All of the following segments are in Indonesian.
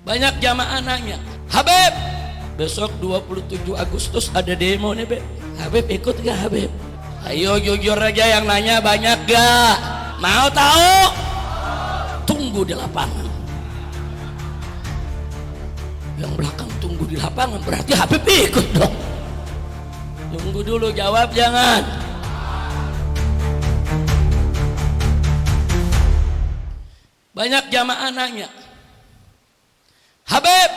Banyak jamaah nanya, Habib, besok 27 Agustus ada demo nih, Beb. Habib ikut gak, Habib? Ayo jujur aja, yang nanya banyak gak? Mau tahu? Tunggu di lapangan. Yang belakang tunggu di lapangan berarti Habib ikut dong. Tunggu dulu, jawab jangan. Banyak jamaah nanya, Habib,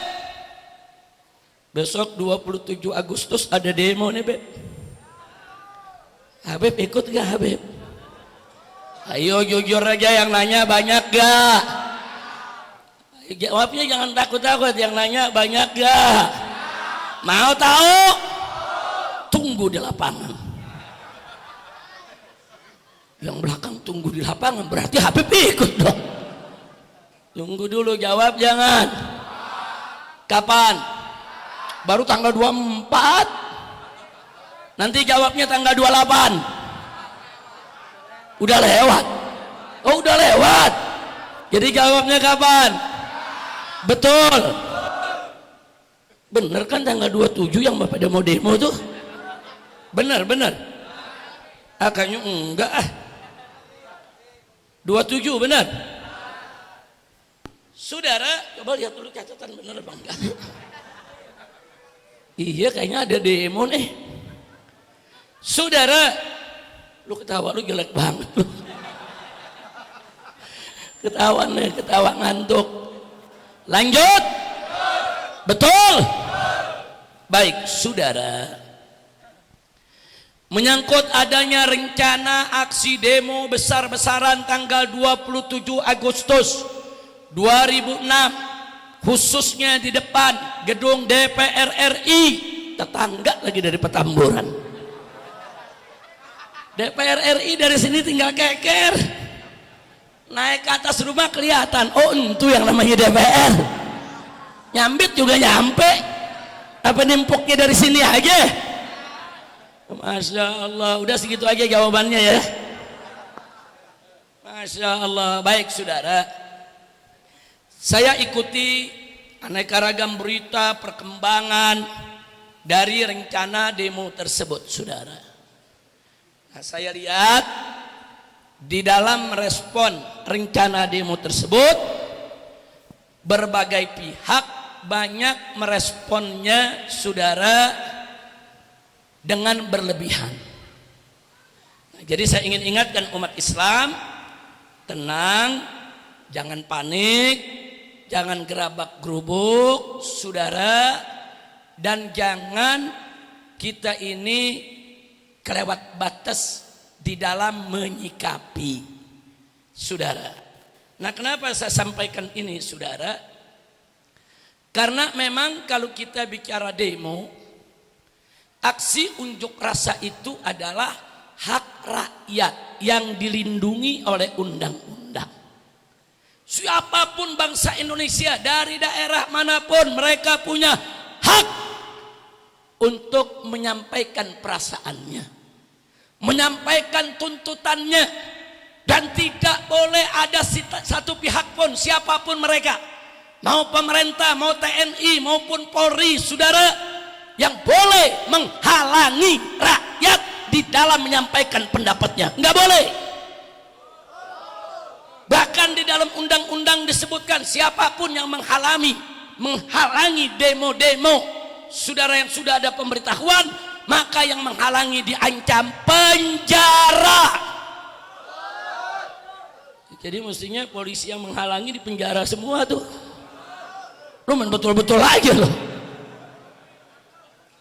besok 27 Agustus ada demo nih, Beb. Habib ikut gak, Habib? Ayo jujur aja, yang nanya banyak gak? Jawabnya jangan takut-takut, yang nanya banyak gak? Mau tahu? Tunggu di lapangan. Yang belakang tunggu di lapangan berarti Habib ikut dong. Tunggu dulu, jawab jangan. Kapan? Baru tanggal 24. Nanti jawabnya tanggal 28. Udah lewat. Oh, udah lewat. Jadi jawabnya kapan? Betul. Bener kan tanggal 27 yang Bapak demo tuh? Bener. Kayaknya enggak. 27 bener. Saudara, coba lihat dulu catatan bener apa enggak. Iya, kayaknya ada demo nih. Saudara, lu ketawa lu jelek banget lu. Ketawa ngantuk. Lanjut. Betul. Baik, saudara. Menyangkut adanya rencana aksi demo besar-besaran tanggal 27 Agustus 2006, khususnya di depan gedung DPR RI, tetangga lagi dari Petamburan. DPR RI dari sini tinggal keker, naik ke atas rumah kelihatan, oh itu yang namanya DPR. Nyambit juga nyampe, apa nimpuknya dari sini aja. Masya Allah, udah segitu aja jawabannya ya. Masya Allah. Baik saudara, saya ikuti aneka ragam berita perkembangan dari rencana demo tersebut, saudara. Nah, saya lihat di dalam respon rencana demo tersebut, berbagai pihak banyak meresponnya, saudara, dengan berlebihan. Nah, jadi saya ingin ingatkan umat Islam, tenang, jangan panik, jangan gerabak gerubuk, saudara, dan jangan kita ini kelewat batas di dalam menyikapi, saudara. Nah, kenapa saya sampaikan ini, saudara? Karena memang kalau kita bicara demo, aksi unjuk rasa itu adalah hak rakyat yang dilindungi oleh undang-undang. Siapapun bangsa Indonesia dari daerah manapun, mereka punya hak untuk menyampaikan perasaannya, menyampaikan tuntutannya, dan tidak boleh ada satu pihak pun, siapapun mereka, mau pemerintah, mau TNI maupun Polri, saudara, yang boleh menghalangi rakyat di dalam menyampaikan pendapatnya. Enggak boleh. Bahkan di dalam undang-undang disebutkan, siapapun yang menghalangi demo-demo, saudara, yang sudah ada pemberitahuan, maka yang menghalangi diancam penjara. Jadi mestinya polisi yang menghalangi di penjara semua tuh. Lu betul-betul aja loh.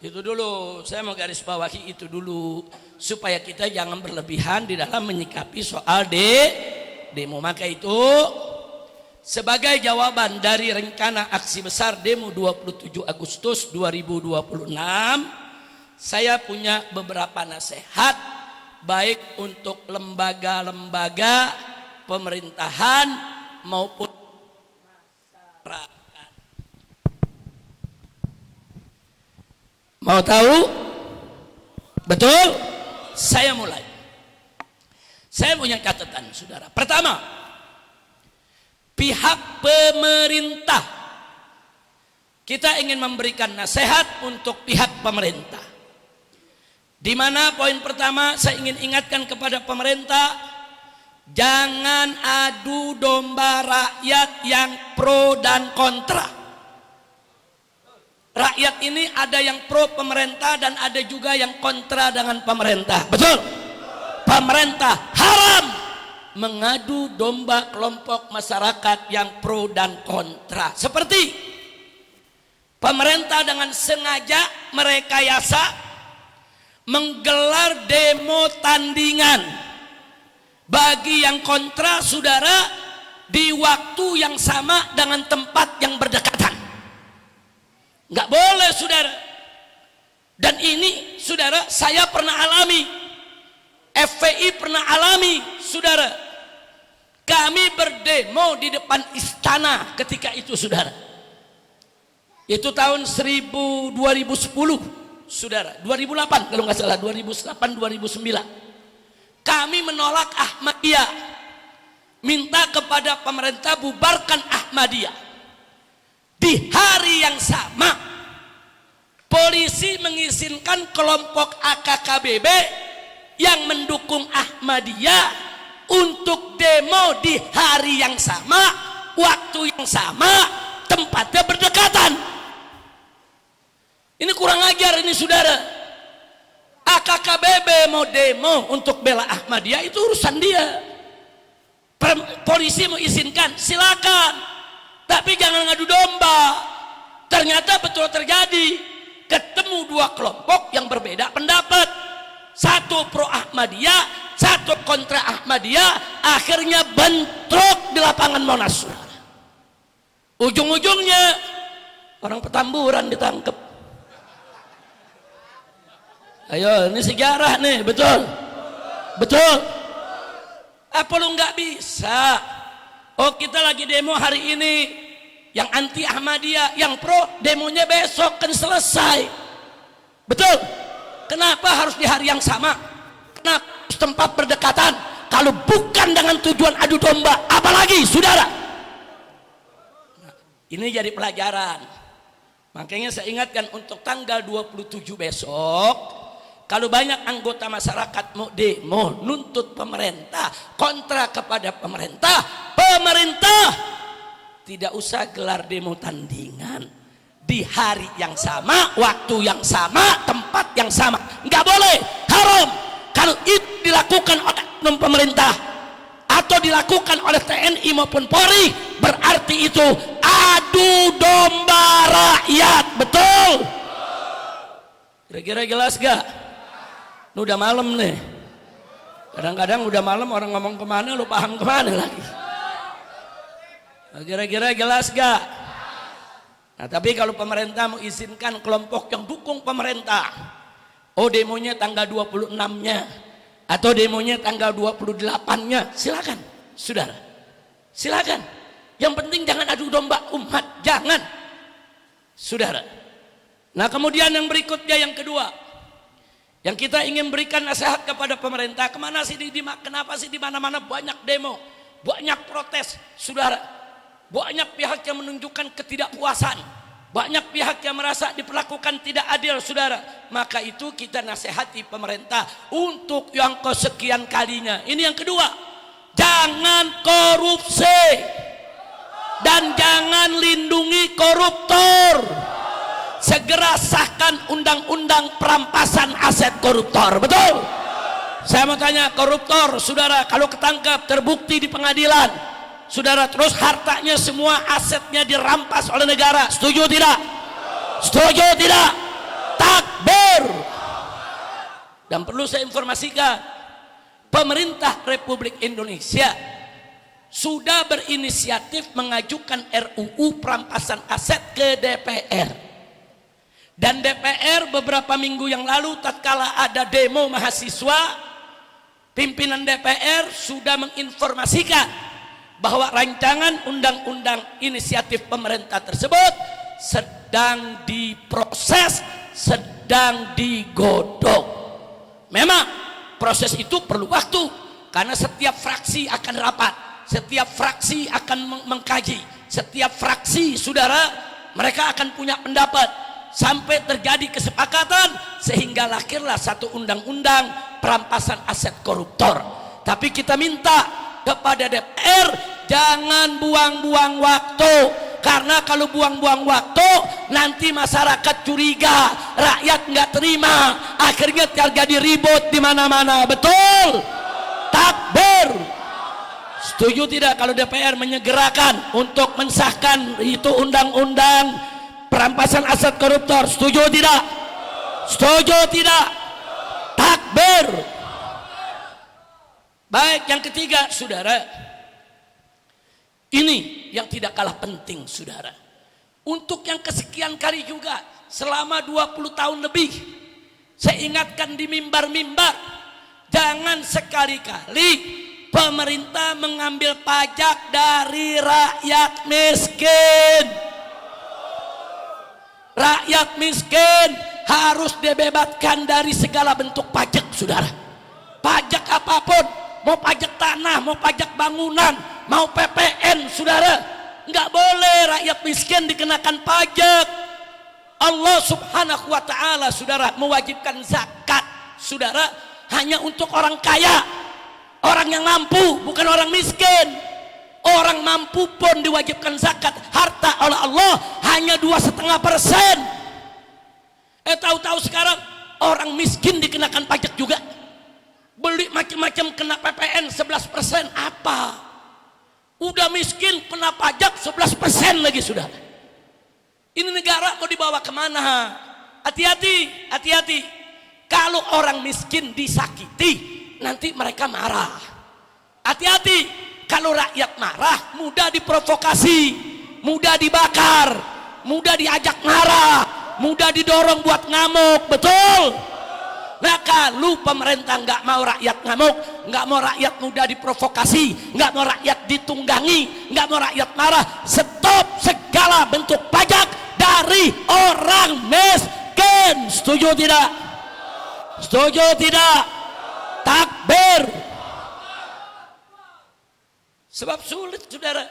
Itu dulu, saya mau garis bawahi itu dulu, supaya kita jangan berlebihan di dalam menyikapi soal demo. Maka itu sebagai jawaban dari rencana aksi besar demo 27 Agustus 2026, saya punya beberapa nasihat, baik untuk lembaga-lembaga pemerintahan maupun masyarakat. Mau tahu? Betul? Saya mulai. Saya punya catatan, saudara. Pertama, pihak pemerintah kita ingin memberikan nasihat untuk pihak pemerintah. Di mana poin pertama saya ingin ingatkan kepada pemerintah, jangan adu domba rakyat yang pro dan kontra. Rakyat ini ada yang pro pemerintah dan ada juga yang kontra dengan pemerintah. Betul? Pemerintah haram mengadu domba kelompok masyarakat yang pro dan kontra. Seperti pemerintah dengan sengaja merekayasa menggelar demo tandingan bagi yang kontra, saudara, di waktu yang sama dengan tempat yang berdekatan. Nggak boleh, saudara. Dan ini, saudara, saya pernah alami, FPI pernah alami, saudara. Kami berdemo di depan istana ketika itu, saudara. Itu tahun 2010, saudara. 2008 kalau nggak salah, 2008-2009. Kami menolak Ahmadiyah, minta kepada pemerintah bubarkan Ahmadiyah. Di hari yang sama, polisi mengizinkan kelompok AKKBB yang mendukung Ahmadiyah untuk demo di hari yang sama, waktu yang sama, tempatnya berdekatan. Ini kurang ajar ini, saudara. AKKBB mau demo untuk bela Ahmadiyah, itu urusan dia. Polisi mau izinkan, silakan. Tapi jangan ngadu domba. Ternyata betul terjadi, ketemu dua kelompok yang berbeda pendapat. Satu pro Ahmadiyah, satu kontra Ahmadiyah. Akhirnya bentrok di lapangan Monas. Ujung-ujungnya orang Petamburan ditangkap. Ayo, ini sejarah nih, betul? Betul? Apa lu nggak bisa? Oh, kita lagi demo hari ini, yang anti Ahmadiyah, yang pro demonya besok, kan selesai. Betul? Kenapa harus di hari yang sama? Kenapa tempat berdekatan? Kalau bukan dengan tujuan adu domba, apalagi, saudara? Nah, ini jadi pelajaran. Makanya saya ingatkan untuk tanggal 27 besok, kalau banyak anggota masyarakat mau demo nuntut pemerintah, kontra kepada pemerintah, pemerintah tidak usah gelar demo tandingan di hari yang sama, waktu yang sama, tempat yang sama. Nggak boleh, haram. Kalau itu dilakukan oleh oknum pemerintah atau dilakukan oleh TNI maupun Polri, berarti itu adu domba rakyat. Betul? Kira-kira jelas gak? Ini udah malam nih. Kadang-kadang udah malam orang ngomong kemana, lu paham kemana lagi. Kira-kira jelas gak? Nah, tapi kalau pemerintah mau izinkan kelompok yang dukung pemerintah, oh demonya tanggal 26-nya atau demonya tanggal 28-nya, silakan, saudara. Silakan. Yang penting jangan adu domba umat, jangan, saudara. Nah, kemudian yang berikutnya, yang kedua, yang kita ingin berikan nasihat kepada pemerintah, kenapa sih di mana-mana banyak demo, banyak protes, saudara, banyak pihak yang menunjukkan ketidakpuasan, banyak pihak yang merasa diperlakukan tidak adil, saudara. Maka itu kita nasihati pemerintah untuk yang kesekian kalinya. Ini yang kedua, jangan korupsi dan jangan lindungi koruptor. Segera sahkan undang-undang perampasan aset koruptor. Betul? Saya mau tanya, koruptor, saudara, kalau ketangkap terbukti di pengadilan, saudara, terus hartanya semua asetnya dirampas oleh negara, setuju tidak? Setuju tidak? Takbir. Dan perlu saya informasikan, pemerintah Republik Indonesia sudah berinisiatif mengajukan RUU perampasan aset ke DPR. Dan DPR beberapa minggu yang lalu tatkala ada demo mahasiswa, pimpinan DPR sudah menginformasikan bahwa rancangan undang-undang inisiatif pemerintah tersebut sedang diproses, sedang digodok. Memang proses itu perlu waktu, karena setiap fraksi akan rapat, setiap fraksi akan mengkaji, setiap fraksi, saudara, mereka akan punya pendapat sampai terjadi kesepakatan sehingga lahirlah satu undang-undang perampasan aset koruptor. Tapi kita minta kepada DPR jangan buang-buang waktu, karena kalau buang-buang waktu nanti masyarakat curiga, rakyat nggak terima, akhirnya terjadi ribut di mana-mana. Betul? Takbir. Setuju tidak kalau DPR menyegerakan untuk mensahkan itu undang-undang perampasan aset koruptor? Setuju tidak? Setuju tidak? Takbir. Baik, yang ketiga, saudara, ini yang tidak kalah penting, saudara. Untuk yang kesekian kali juga selama 20 tahun lebih saya ingatkan di mimbar-mimbar, jangan sekali-kali pemerintah mengambil pajak dari rakyat miskin. Rakyat miskin harus dibebaskan dari segala bentuk pajak, saudara. Pajak apapun, mau pajak tanah, mau pajak bangunan, mau PPN, saudara, nggak boleh rakyat miskin dikenakan pajak. Allah subhanahu wa ta'ala, saudara, mewajibkan zakat, saudara, hanya untuk orang kaya, orang yang mampu, bukan orang miskin. Orang mampu pun diwajibkan zakat harta oleh Allah hanya 2,5%. Tahu-tahu sekarang orang miskin dikenakan pajak juga. Beli macam-macam kena PPN 11%. Apa? Udah miskin kena pajak 11% lagi, sudah. Ini negara mau dibawa kemana? Hati-hati, hati-hati. Kalau orang miskin disakiti, nanti mereka marah. Hati-hati. Kalau rakyat marah, mudah diprovokasi, mudah dibakar, mudah diajak marah, mudah didorong buat ngamuk. Betul? Nah, kalau pemerintah nggak mau rakyat ngamuk, nggak mau rakyat mudah diprovokasi, nggak mau rakyat ditunggangi, nggak mau rakyat marah, stop segala bentuk pajak dari orang miskin. Setuju tidak? Setuju tidak? Takbir. Sebab sulit, saudara.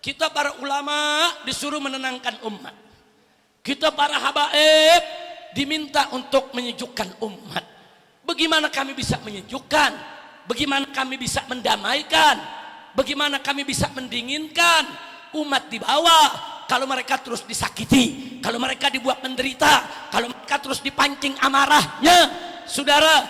Kita para ulama disuruh menenangkan umat. Kita para habaib diminta untuk menyejukkan umat. Bagaimana kami bisa menyejukkan? Bagaimana kami bisa mendamaikan? Bagaimana kami bisa mendinginkan umat di bawah? Kalau mereka terus disakiti, kalau mereka dibuat menderita, kalau mereka terus dipancing amarahnya, saudara,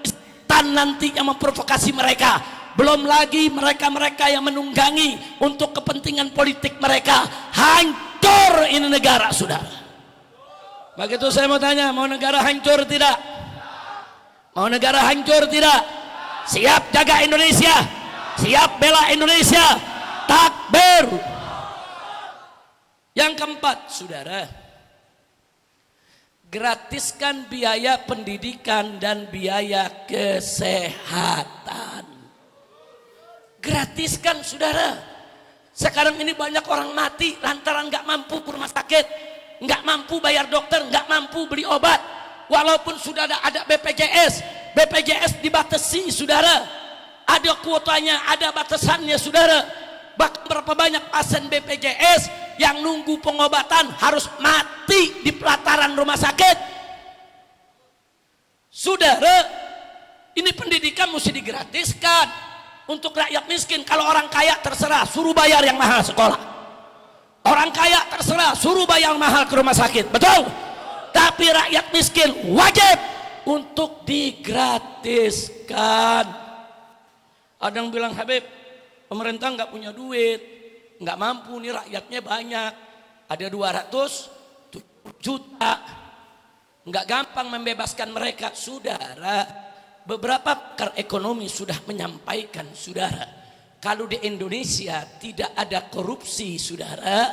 setan nanti yang memprovokasi mereka. Belum lagi mereka-mereka yang menunggangi untuk kepentingan politik mereka. Hancur ini negara, saudara. Begitu saya mau tanya, mau negara hancur tidak? Mau negara hancur tidak? Siap jaga Indonesia? Siap bela Indonesia? Takbir. Yang keempat, saudara, gratiskan biaya pendidikan dan biaya kesehatan. Gratiskan, saudara. Sekarang ini banyak orang mati lantaran nggak mampu ke rumah sakit, nggak mampu bayar dokter, nggak mampu beli obat. Walaupun sudah ada BPJS, BPJS dibatasi, saudara. Ada kuotanya, ada batasannya, saudara. Bahkan berapa banyak pasien BPJS yang nunggu pengobatan harus mati di pelataran rumah sakit. Saudara, ini pendidikan mesti digratiskan. Untuk rakyat miskin, kalau orang kaya terserah, suruh bayar yang mahal sekolah. Orang kaya terserah, suruh bayar yang mahal ke rumah sakit. Betul? Tapi rakyat miskin wajib untuk digratiskan. Ada yang bilang, Habib, pemerintah nggak punya duit, nggak mampu nih, rakyatnya banyak. Ada 270 juta. Nggak gampang membebaskan mereka, saudara. Beberapa pakar ekonomi sudah menyampaikan, saudara, kalau di Indonesia tidak ada korupsi, saudara,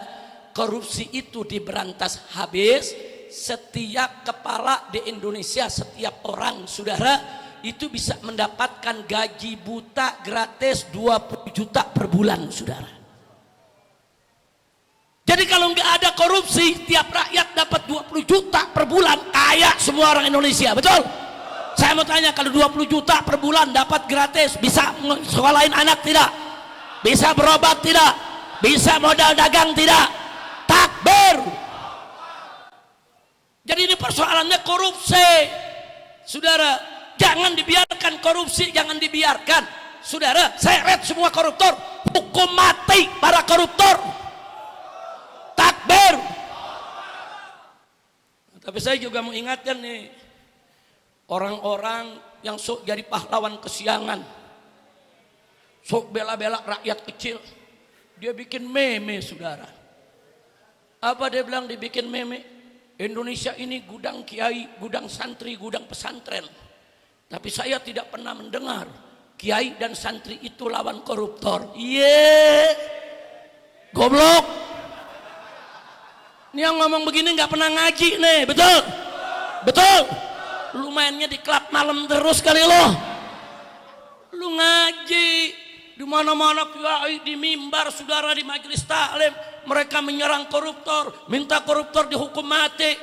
korupsi itu diberantas habis. Setiap kepala di Indonesia, setiap orang, saudara, itu bisa mendapatkan gaji buta gratis 20 juta per bulan, saudara. Jadi kalau nggak ada korupsi, tiap rakyat dapat 20 juta per bulan, kaya semua orang Indonesia. Betul? Saya mau tanya, kalau 20 juta per bulan dapat gratis, bisa sekolahin anak tidak? Bisa berobat tidak? Bisa modal dagang tidak? Tak Takbir. Jadi ini persoalannya korupsi. Saudara, jangan dibiarkan korupsi, jangan dibiarkan. Saudara, seret semua koruptor, hukum mati para koruptor. Takbir. Tapi saya juga mau ingatkan nih, orang-orang yang sok jadi pahlawan kesiangan, sok bela-bela rakyat kecil, dia bikin meme, saudara. Apa dia bilang dibikin meme? Indonesia ini gudang kiai, gudang santri, gudang pesantren. Tapi saya tidak pernah mendengar kiai dan santri itu lawan koruptor. Goblok. Ini yang ngomong begini nggak pernah ngaji nih, betul? Betul. Lu mainnya di klub malam terus kali lo. Lu ngaji di mana-mana kiai, di mimbar, saudara, di majelis taklim, mereka menyerang koruptor, minta koruptor dihukum mati.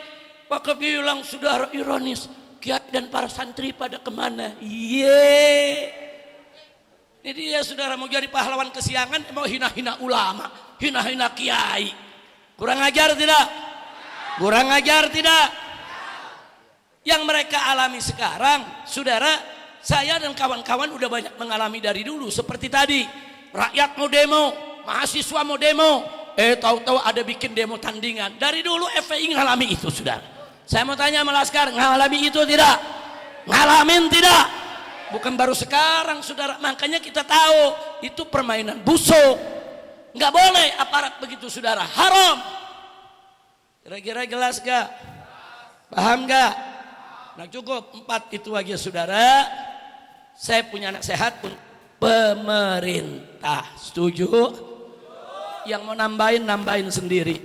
Maka bilang, saudara, ironis, kiai dan para santri pada kemana? Ini dia, saudara, mau jadi pahlawan kesiangan, mau hina-hina ulama, hina-hina kiai. Kurang ajar tidak? Kurang ajar tidak? Yang mereka alami sekarang, saudara, saya dan kawan-kawan udah banyak mengalami dari dulu. Seperti tadi, rakyat mau demo, mahasiswa mau demo, tahu-tahu ada bikin demo tandingan. Dari dulu FPI ngalami itu, saudara. Saya mau tanya sama Laskar, ngalami itu tidak? Ngalamin tidak? Bukan baru sekarang, saudara. Makanya kita tahu itu permainan busuk. Nggak boleh aparat begitu, saudara. Haram. Kira-kira jelas gak? Paham gak? Nah cukup 4 itu aja, saudara. Saya punya nasihat untuk pemerintah. Setuju? Yang mau nambahin sendiri.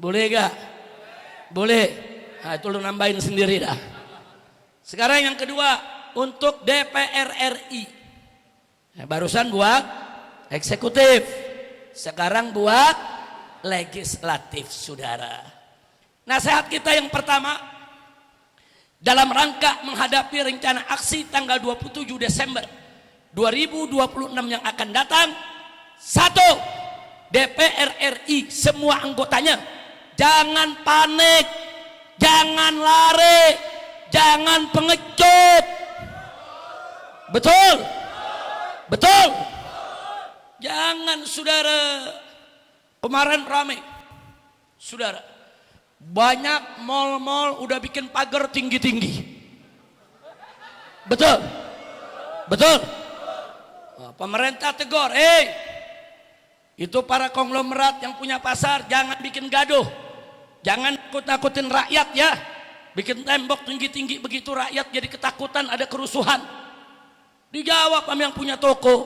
Boleh gak? Boleh. Nah itu lu nambahin sendiri dah. Sekarang yang kedua, untuk DPR RI. Nah, barusan buat eksekutif. Sekarang buat legislatif, saudara. Nasihat kita yang pertama, dalam rangka menghadapi rencana aksi tanggal 27 Desember 2026 yang akan datang. 1. DPR RI semua anggotanya jangan panik, jangan lari, jangan pengecut. Betul? Betul? Jangan, saudara. Kemarin ramai, saudara, banyak mal-mal udah bikin pagar tinggi-tinggi. Betul? Betul? Nah, pemerintah tegur, itu para konglomerat yang punya pasar jangan bikin gaduh, jangan takut-takutin rakyat ya. Bikin tembok tinggi-tinggi begitu rakyat jadi ketakutan, ada kerusuhan. Dijawab sama yang punya toko,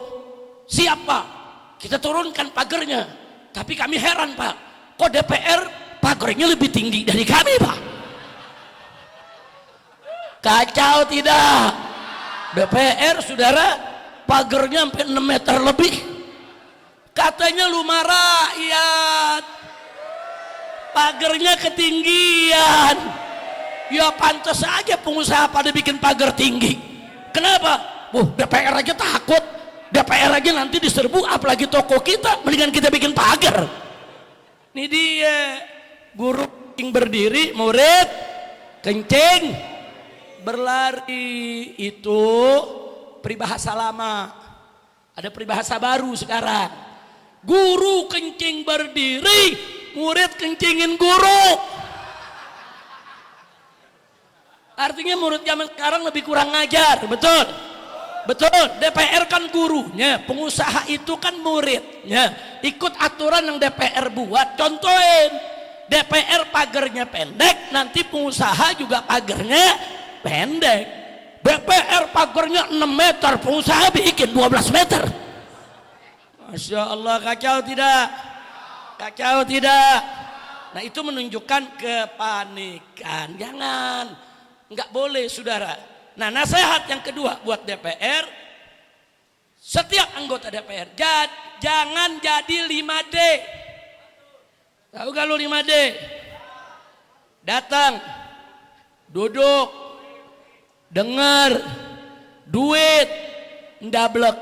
siapa? Kita turunkan pagarnya. Tapi kami heran, Pak, kok DPR pagarnya lebih tinggi dari kami, Pak? Kacau tidak? DPR, saudara, pagarnya sampai 6 meter lebih. Katanya rumah rakyat, pagarnya ketinggian. Ya pantas aja pengusaha pada bikin pagar tinggi. Kenapa? DPR aja takut. DPR aja nanti diserbu, apalagi toko kita, mendingan kita bikin pagar. Ini dia, guru kencing berdiri, murid kencing berlari. Itu peribahasa lama, ada peribahasa baru sekarang. Guru kencing berdiri, murid kencingin guru. Artinya murid zaman sekarang lebih kurang ngajar. Betul? Betul, DPR kan gurunya, pengusaha itu kan muridnya. Ikut aturan yang DPR buat. Contohin, DPR pagarnya pendek, nanti pengusaha juga pagarnya pendek. DPR pagarnya 6 meter, pengusaha bikin 12 meter. Masya Allah, kacau tidak? Kacau tidak? Nah itu menunjukkan kepanikan. Jangan, nggak boleh, saudara. Nah nasihat yang kedua buat DPR, setiap anggota DPR jangan jadi 5D. Tahu gak lu 5D? Datang, duduk, dengar, duit, ndablek.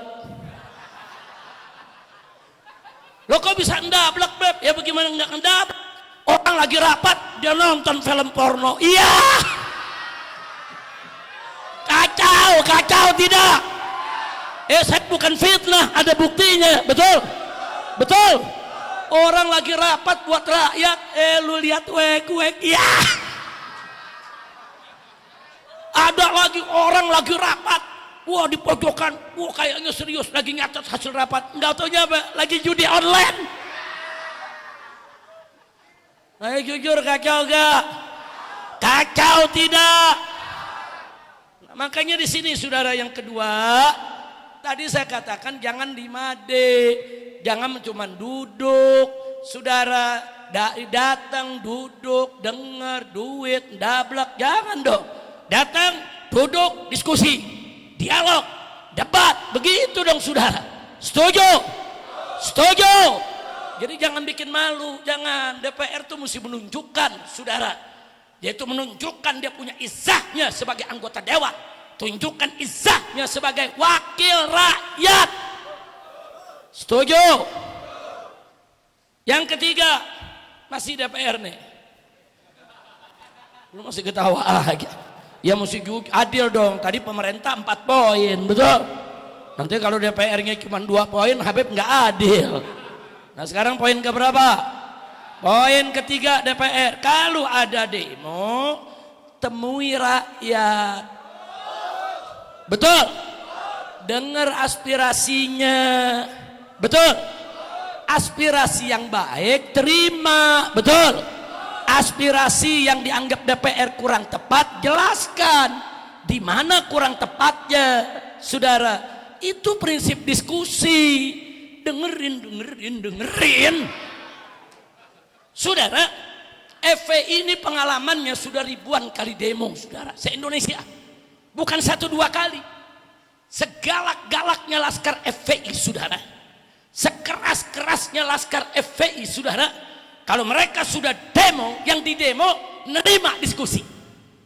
Lo kok bisa ndablek, Beb? Ya bagaimana nggak ndablek? lagi rapat dia nonton film porno. Iya. Kacau tidak? Saya bukan fitnah, ada buktinya, betul? Betul. Orang lagi rapat buat rakyat, lu lihat wek, ya. Ada lagi orang lagi rapat, wah di pojokan, wah kayaknya serius lagi nyatet hasil rapat, nggak taunya apa, lagi judi online. Nah, jujur kacau gak? Kacau tidak? Nah, makanya di sini saudara yang kedua, tadi saya katakan jangan dimade, jangan cuma duduk, saudara datang duduk, dengar duit, dablak, jangan dong. Datang, duduk, diskusi, dialog, debat, begitu dong saudara. Setuju? Setuju? Jadi jangan bikin malu, jangan. DPR tuh mesti menunjukkan saudara, yaitu menunjukkan dia punya izahnya sebagai anggota dewan, tunjukkan izahnya sebagai wakil rakyat. Setuju? Yang ketiga, masih DPR nih. Lu masih ketawa aja. Ya mesti adil dong. Tadi pemerintah 4 poin, betul? Nanti kalau DPR-nya cuma 2 poin, Habib nggak adil. Nah sekarang poin keberapa? Poin ketiga DPR. Kalau ada demo, temui rakyat. Betul? Dengar aspirasinya. Betul? Aspirasi yang baik terima. Betul? Aspirasi yang dianggap DPR kurang tepat, jelaskan di mana kurang tepatnya, saudara. Itu prinsip diskusi. Dengerin. Saudara, FPI ini pengalamannya sudah ribuan kali demo, saudara, se-Indonesia. Bukan 1-2 kali. Segalak-galaknya laskar FPI, saudara. Sekeras-kerasnya laskar FPI, saudara. Kalau mereka sudah demo, yang di demo nerima diskusi.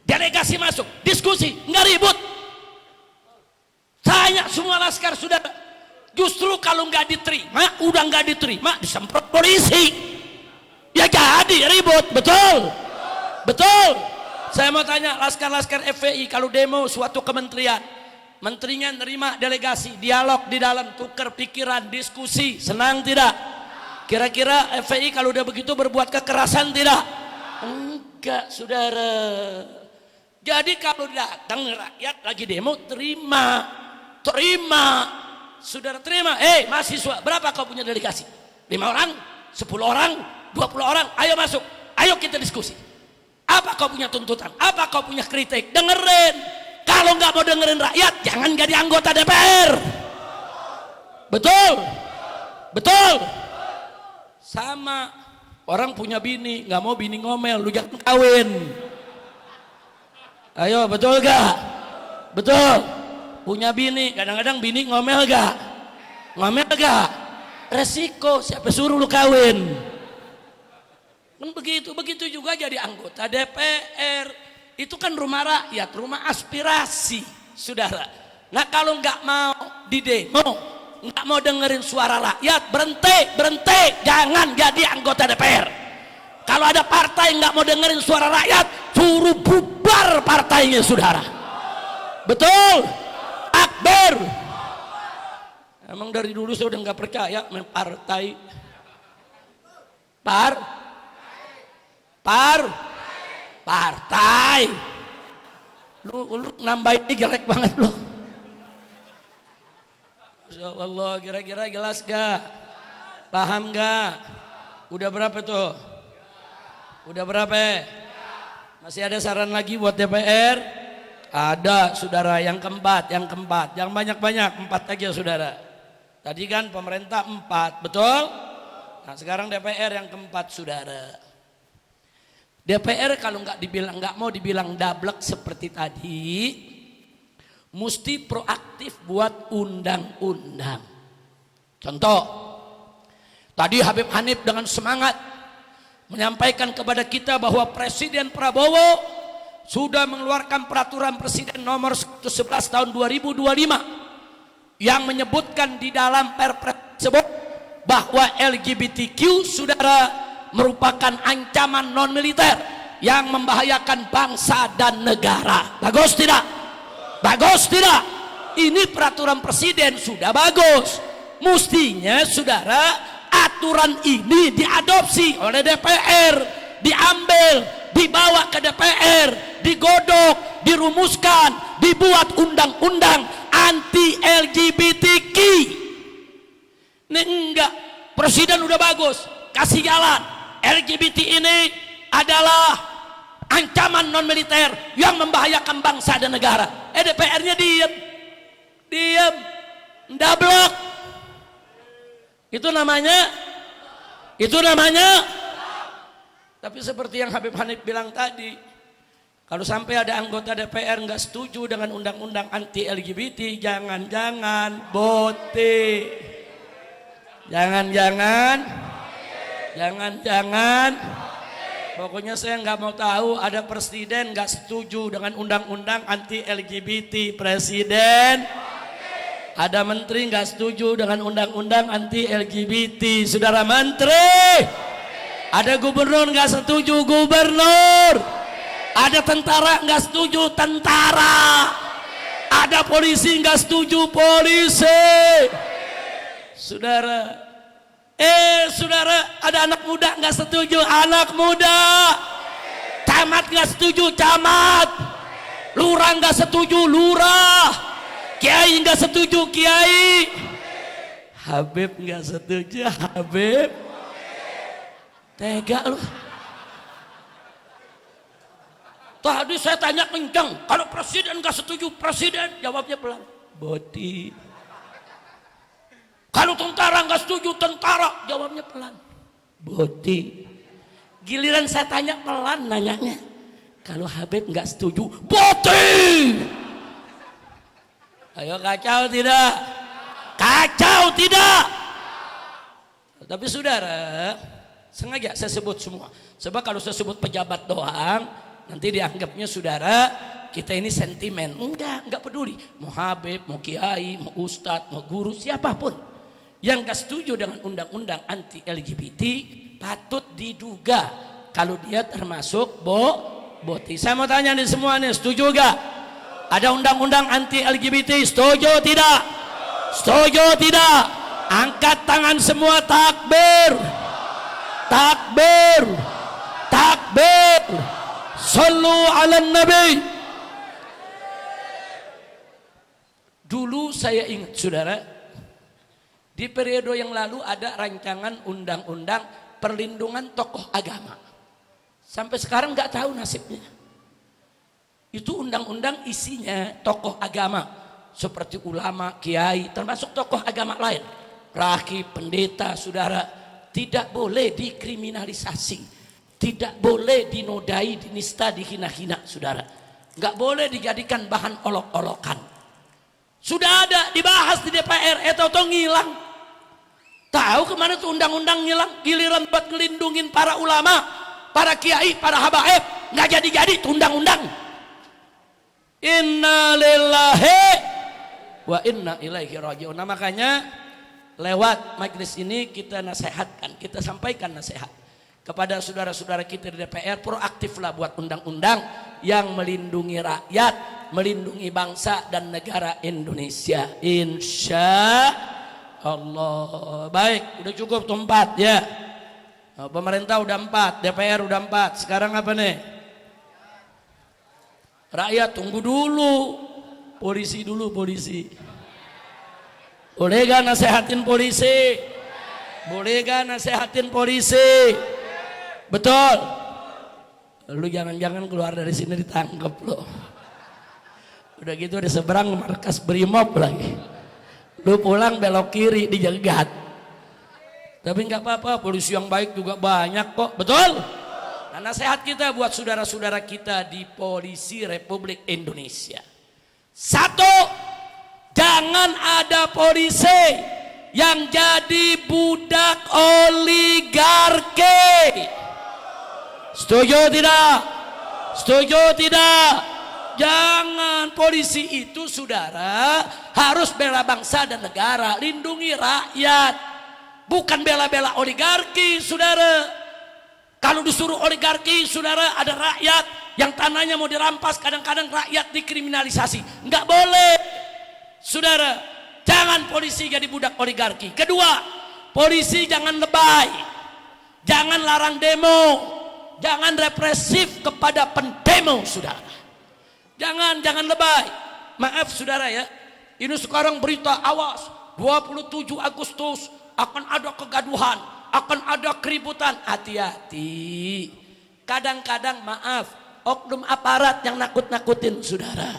Delegasi masuk, diskusi, nggak ribut. Tanya semua laskar, saudara. Justru kalau nggak diterima, udah nggak diterima, disemprot polisi. Ya jadi ribut, betul? Betul. Saya mau tanya laskar-laskar FPI kalau demo suatu kementerian, menterinya nerima delegasi, dialog di dalam, tukar pikiran, diskusi, senang tidak? Kira-kira FPI kalau udah begitu berbuat kekerasan tidak? Enggak, saudara. Jadi kalau datang rakyat lagi demo, terima. Saudara terima. Mahasiswa, berapa kau punya delegasi? 5 orang, 10 orang, 20 orang, ayo masuk, ayo kita diskusi. Apa kau punya tuntutan? Apa kau punya kritik? Dengerin. Kalau nggak mau dengerin rakyat, jangan jadi anggota DPR. Betul? Betul? Sama orang punya bini, nggak mau bini ngomel, lu jangan kawin. Ayo, betul gak? Betul. Punya bini, kadang-kadang bini ngomel gak? Ngomel gak? Resiko, siapa suruh lu kawin? Kan begitu juga jadi anggota DPR. Itu kan rumah rakyat, rumah aspirasi, saudara. Nah kalau nggak mau di demo, nggak mau dengerin suara rakyat, berhenti, jangan jadi anggota DPR. Kalau ada partai nggak mau dengerin suara rakyat, suruh bubar partainya, saudara. Betul? Akbar. Emang dari dulu saya udah nggak percaya main partai. Partai. Lu nambahin ini jelek banget lu. Insyaallah, kira-kira jelas gak? Paham gak? Udah berapa tuh? Udah berapa? Masih ada saran lagi buat DPR? Ada, saudara. Yang keempat. Jangan banyak-banyak, 4 aja, saudara. Tadi kan pemerintah 4, betul? Nah sekarang DPR yang keempat, saudara. DPR kalau nggak mau dibilang dablek seperti tadi, mesti proaktif buat undang-undang. Contoh, tadi Habib Hanif dengan semangat menyampaikan kepada kita bahwa Presiden Prabowo sudah mengeluarkan peraturan Presiden nomor 11 tahun 2025 yang menyebutkan di dalam perpres tersebut bahwa LGBTQ, saudara, merupakan ancaman non militer yang membahayakan bangsa dan negara. Bagus tidak? Bagus tidak? Ini peraturan presiden sudah bagus. Mestinya saudara, aturan ini diadopsi oleh DPR, diambil, dibawa ke DPR, digodok, dirumuskan, dibuat undang-undang anti LGBTQ. Ini enggak, presiden udah bagus, kasih jalan. LGBT ini adalah ancaman non militer yang membahayakan bangsa dan negara. DPR-nya diam, ndablok. Itu namanya. Tapi seperti yang Habib Hanif bilang tadi, kalau sampai ada anggota DPR nggak setuju dengan undang-undang anti LGBT, jangan-jangan bote. Jangan-jangan, pokoknya saya nggak mau tahu ada presiden nggak setuju dengan undang-undang anti LGBT. Presiden, ada menteri nggak setuju dengan undang-undang anti LGBT. Saudara menteri, ada gubernur nggak setuju, gubernur. Ada tentara nggak setuju, tentara. Ada polisi nggak setuju, polisi. Saudara, ada anak muda nggak setuju, anak muda. Camat nggak setuju, camat. Lurah nggak setuju, lurah. Kiai nggak setuju, kiai. Habib nggak setuju, Habib. Tega lu. Tadi saya tanya kencang, kalau presiden nggak setuju, presiden jawabnya pelan. Boti. Kalau tentara nggak setuju, tentara jawabnya pelan. Boti. Giliran saya tanya pelan nanyanya. Kalau Habib nggak setuju, boti. Ayo, kacau tidak? Kacau tidak? Tapi saudara, sengaja saya sebut semua. Sebab kalau saya sebut pejabat doang, nanti dianggapnya saudara kita ini sentimen. Enggak peduli. Mau Habib, mau kiai, mau ustadz, mau guru, siapapun yang gak setuju dengan undang-undang anti LGBT, patut diduga kalau dia termasuk boti. Saya mau tanya nih semua nih, setuju gak? Ada undang-undang anti LGBT, setuju tidak? Setuju tidak? Angkat tangan semua, takbir. Takbir. Takbir. Sallu ala nabi. Dulu saya ingat saudara, di periode yang lalu ada rancangan undang-undang perlindungan tokoh agama. Sampai sekarang nggak tahu nasibnya. Itu undang-undang isinya tokoh agama seperti ulama, kiai, termasuk tokoh agama lain, rahib, pendeta, saudara, tidak boleh dikriminalisasi, tidak boleh dinodai, dinista, dihina-hina, saudara. Nggak boleh dijadikan bahan olok-olokan. Sudah ada dibahas di DPR, tahu-tahu ngilang. Tahu kemana tuh undang-undang ngilang? Giliran buat ngelindungin para ulama, para kiai, para habaib, nggak jadi-jadi tuh undang-undang. Inna lillahi wa inna ilaihi raji'un. Nah, makanya lewat majelis ini kita nasihatkan, kita sampaikan nasihat kepada saudara-saudara kita di DPR, proaktiflah buat undang-undang yang melindungi rakyat, melindungi bangsa dan negara Indonesia. Insya Allah. Baik, udah cukup tuh 4 ya. Pemerintah udah 4, DPR udah 4. Sekarang apa nih? Rakyat tunggu dulu. Polisi dulu, polisi. Boleh gak nasehatin polisi? Boleh gak nasehatin polisi? Betul. Lu jangan-jangan keluar dari sini ditangkap lo. Udah gitu ada seberang markas Brimob lagi. Lu pulang belok kiri dijegat. Tapi nggak apa-apa, polisi yang baik juga banyak kok. Betul? Nah, nasihat kita buat saudara-saudara kita di Polisi Republik Indonesia. 1, jangan ada polisi yang jadi budak oligarki. Setuju tidak? Setuju tidak? Jangan. Polisi itu saudara harus bela bangsa dan negara, lindungi rakyat, bukan bela-bela oligarki saudara. Kalau disuruh oligarki, saudara, ada rakyat yang tanahnya mau dirampas, kadang-kadang rakyat dikriminalisasi. Nggak boleh, saudara. Jangan polisi jadi budak oligarki. Kedua, polisi jangan lebay, jangan larang demo, jangan represif kepada pendemo, saudara. Jangan lebay. Maaf, saudara ya, ini sekarang berita, awas, 27 Agustus akan ada kegaduhan, akan ada keributan. Hati-hati. Kadang-kadang maaf, oknum aparat yang nakut-nakutin saudara,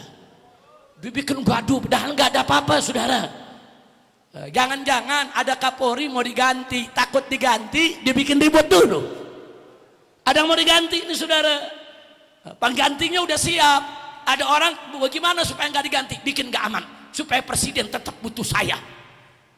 dibikin gaduh padahal nggak ada apa-apa, saudara. Jangan-jangan ada Kapolri mau diganti, takut diganti dibikin ribut dulu. Ada yang mau diganti ini, saudara, penggantinya udah siap. Ada orang bagaimana supaya nggak diganti, bikin nggak aman, supaya presiden tetap butuh saya.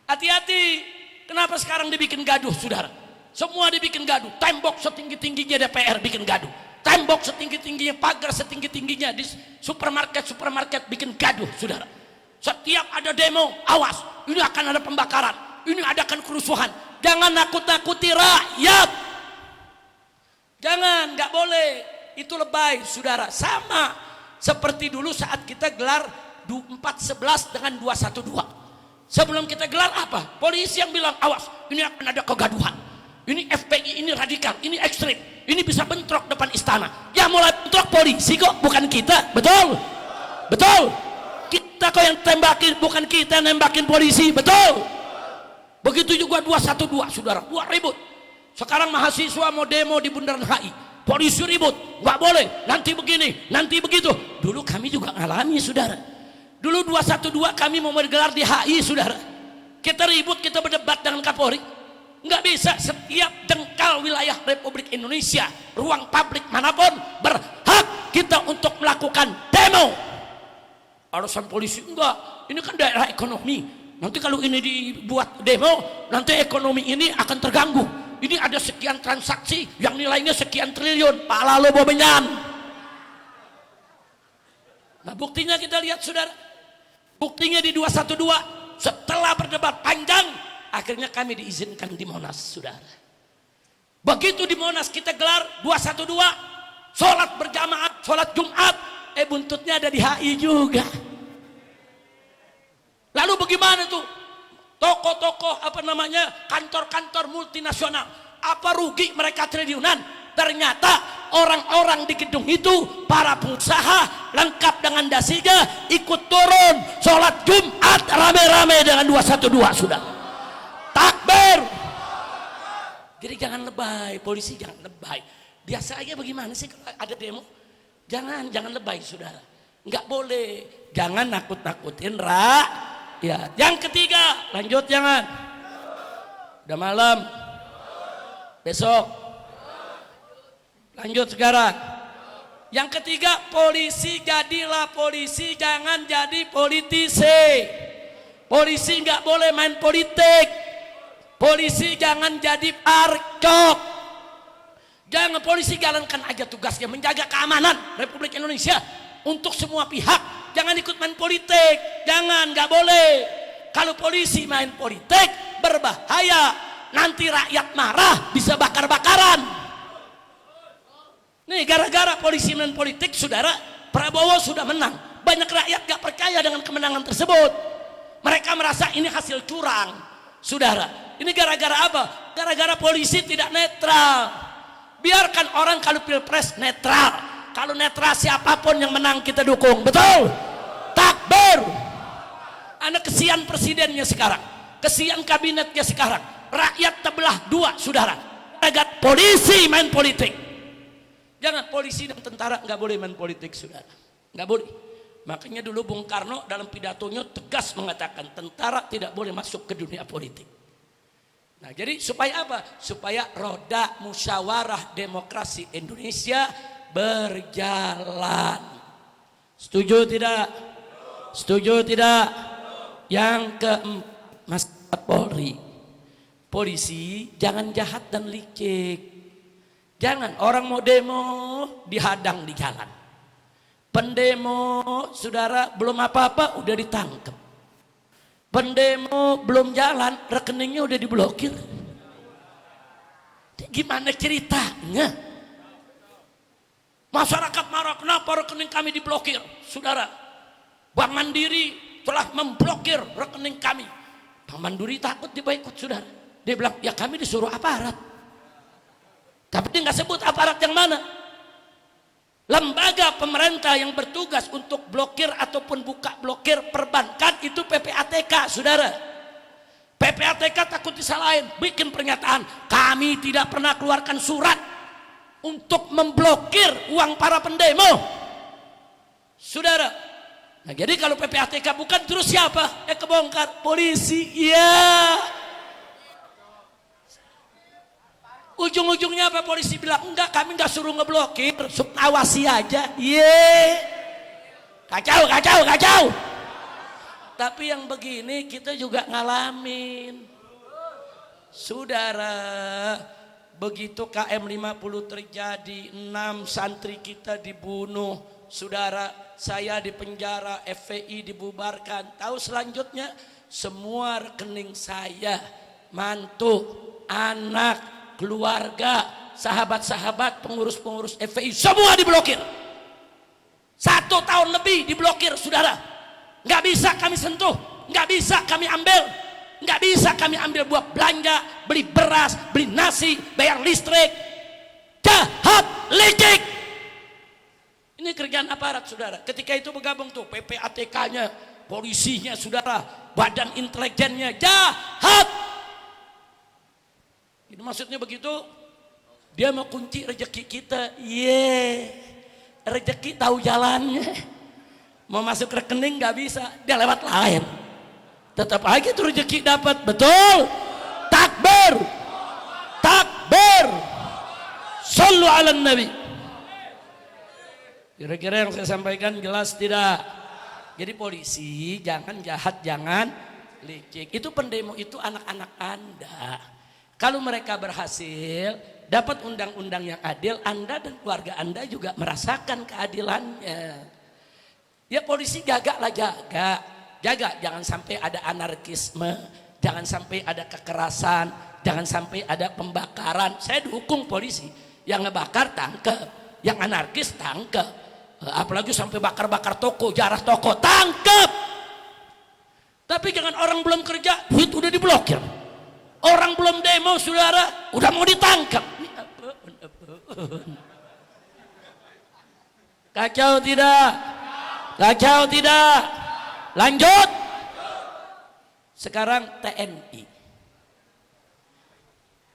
Hati-hati. Kenapa sekarang dibikin gaduh, saudara? Semua dibikin gaduh. Tembok setinggi-tingginya DPR bikin gaduh. Tembok setinggi-tingginya, pagar setinggi-tingginya di supermarket bikin gaduh, saudara. Setiap ada demo, awas, ini akan ada pembakaran, ini adakan kerusuhan. Jangan nakut-nakuti rakyat. Jangan, nggak boleh. Itu lebay, saudara. Sama seperti dulu saat kita gelar 411 dengan 212. Sebelum kita gelar apa? Polisi yang bilang, awas, ini akan ada kegaduhan. Ini FPI, ini radikal, ini ekstrim, ini bisa bentrok depan istana. Ya mulai bentrok polisi kok, bukan kita. Betul? Betul? Kita kok yang tembakin, bukan kita nembakin polisi. Betul? Begitu juga 212, saudara. Buat ribut. Sekarang mahasiswa mau demo di Bundaran HI, polisi ribut, nggak boleh, nanti begini, nanti begitu. Dulu kami juga ngalami, saudara. Dulu 212 kami mau menggelar di HI, saudara. Kita ribut, kita berdebat dengan Kapolri. Nggak bisa, setiap jengkal wilayah Republik Indonesia, ruang publik manapun, berhak kita untuk melakukan demo. Alasan polisi, enggak, ini kan daerah ekonomi. Nanti kalau ini dibuat demo, nanti ekonomi ini akan terganggu. Ini ada sekian transaksi yang nilainya sekian triliun. Pala lo bobenyan. Nah buktinya kita lihat, saudara. Buktinya di 212, setelah berdebat panjang, akhirnya kami diizinkan di Monas, saudara. Begitu di Monas kita gelar 212, sholat berjamaah, sholat Jumat, buntutnya ada di HI juga. Lalu bagaimana tuh? Toko-toko kantor-kantor multinasional, apa rugi mereka triliunan? Ternyata orang-orang di gedung itu, para pengusaha lengkap dengan dasinya, ikut turun sholat Jumat rame-rame dengan 212, sudah. Takbir. Jadi jangan lebay, polisi jangan lebay. Biasa aja bagaimana sih kalau ada demo? Jangan lebay, saudara. Nggak boleh. Jangan nakut-nakutin rakyat. Yang ketiga, lanjut jangan. Udah malam. Besok. Lanjut sekarang. Yang ketiga, polisi jadilah polisi, jangan jadi politisi. Polisi nggak boleh main politik. Polisi jangan jadi parcok. Jangan, polisi jalankan aja tugasnya menjaga keamanan Republik Indonesia untuk semua pihak. Jangan ikut main politik. Jangan, nggak boleh. Kalau polisi main politik berbahaya. Nanti rakyat marah, bisa bakar-bakaran. Nih gara-gara polisi main politik, saudara, Prabowo sudah menang. Banyak rakyat gak percaya dengan kemenangan tersebut. Mereka merasa ini hasil curang, saudara. Ini gara-gara apa? Gara-gara polisi tidak netral. Biarkan orang kalau pilpres netral. Kalau netral, siapapun yang menang kita dukung. Betul? Takbir. Anak kesian presidennya sekarang, kesian kabinetnya sekarang. Rakyat terbelah dua, saudara. Agar polisi main politik. Jangan, polisi dan tentara nggak boleh main politik, saudara. Nggak boleh. Makanya dulu Bung Karno dalam pidatonya tegas mengatakan tentara tidak boleh masuk ke dunia politik. Nah, jadi supaya apa? Supaya roda musyawarah demokrasi Indonesia berjalan. Setuju tidak? Setuju tidak? Yang keempat, Mas Polri, polisi jangan jahat dan licik. Jangan orang mau demo dihadang di jalan. Pendemo, saudara, belum apa-apa udah ditangkap. Pendemo belum jalan, rekeningnya udah diblokir. Gimana ceritanya? Masyarakat marah, kenapa rekening kami diblokir? Saudara, Bank Mandiri telah memblokir rekening kami. Bank Mandiri takut diboikot, saudara. Dia bilang, ya kami disuruh aparat. Tapi dia nggak sebut aparat yang mana. Lembaga pemerintah yang bertugas untuk blokir ataupun buka blokir perbankan itu PPATK, saudara. PPATK takut disalahin, bikin pernyataan, kami tidak pernah keluarkan surat untuk memblokir uang para pendemo, saudara. Nah jadi kalau PPATK bukan, terus siapa? Kebongkar polisi, ya. Ujung-ujungnya apa? Polisi bilang, enggak, kami enggak suruh ngeblokir, awasi aja. Kacau, kacau, kacau. Tapi yang begini kita juga ngalamin. Saudara, begitu KM 50 terjadi, 6 santri kita dibunuh. Saudara, saya di penjara, FPI dibubarkan. Tahu selanjutnya? Semua rekening saya, mantu, anak, keluarga, sahabat-sahabat, pengurus-pengurus FPI semua diblokir. 1 tahun lebih diblokir, saudara. Nggak bisa kami sentuh, nggak bisa kami ambil, nggak bisa kami ambil buat belanja, beli beras, beli nasi, bayar listrik. Jahat, licik. Ini kerjaan aparat, saudara. Ketika itu bergabung tuh PPATK-nya, polisinya, saudara, badan intelijennya, jahat. Itu maksudnya begitu, dia mau kunci rezeki kita. Rezeki tahu jalannya. Mau masuk rekening nggak bisa, dia lewat lain. Tetap aja tuh rezeki dapat, betul? Takbir, takbir, sallu ala nabi. Kira-kira yang saya sampaikan jelas tidak? Jadi polisi jangan jahat, jangan licik. Itu pendemo itu anak-anak Anda. Kalau mereka berhasil dapat undang-undang yang adil, Anda dan keluarga Anda juga merasakan keadilannya. Ya polisi jagalah, jaga, jangan sampai ada anarkisme, jangan sampai ada kekerasan, jangan sampai ada pembakaran. Saya dukung polisi, yang ngebakar tangkep, yang anarkis tangkep, apalagi sampai bakar-bakar toko, jarah toko, tangkep. Tapi jangan orang belum kerja, duit udah diblokir. Orang belum demo, saudara, udah mau ditangkap. Kacau tidak? Kacau tidak? Lanjut. Sekarang TNI.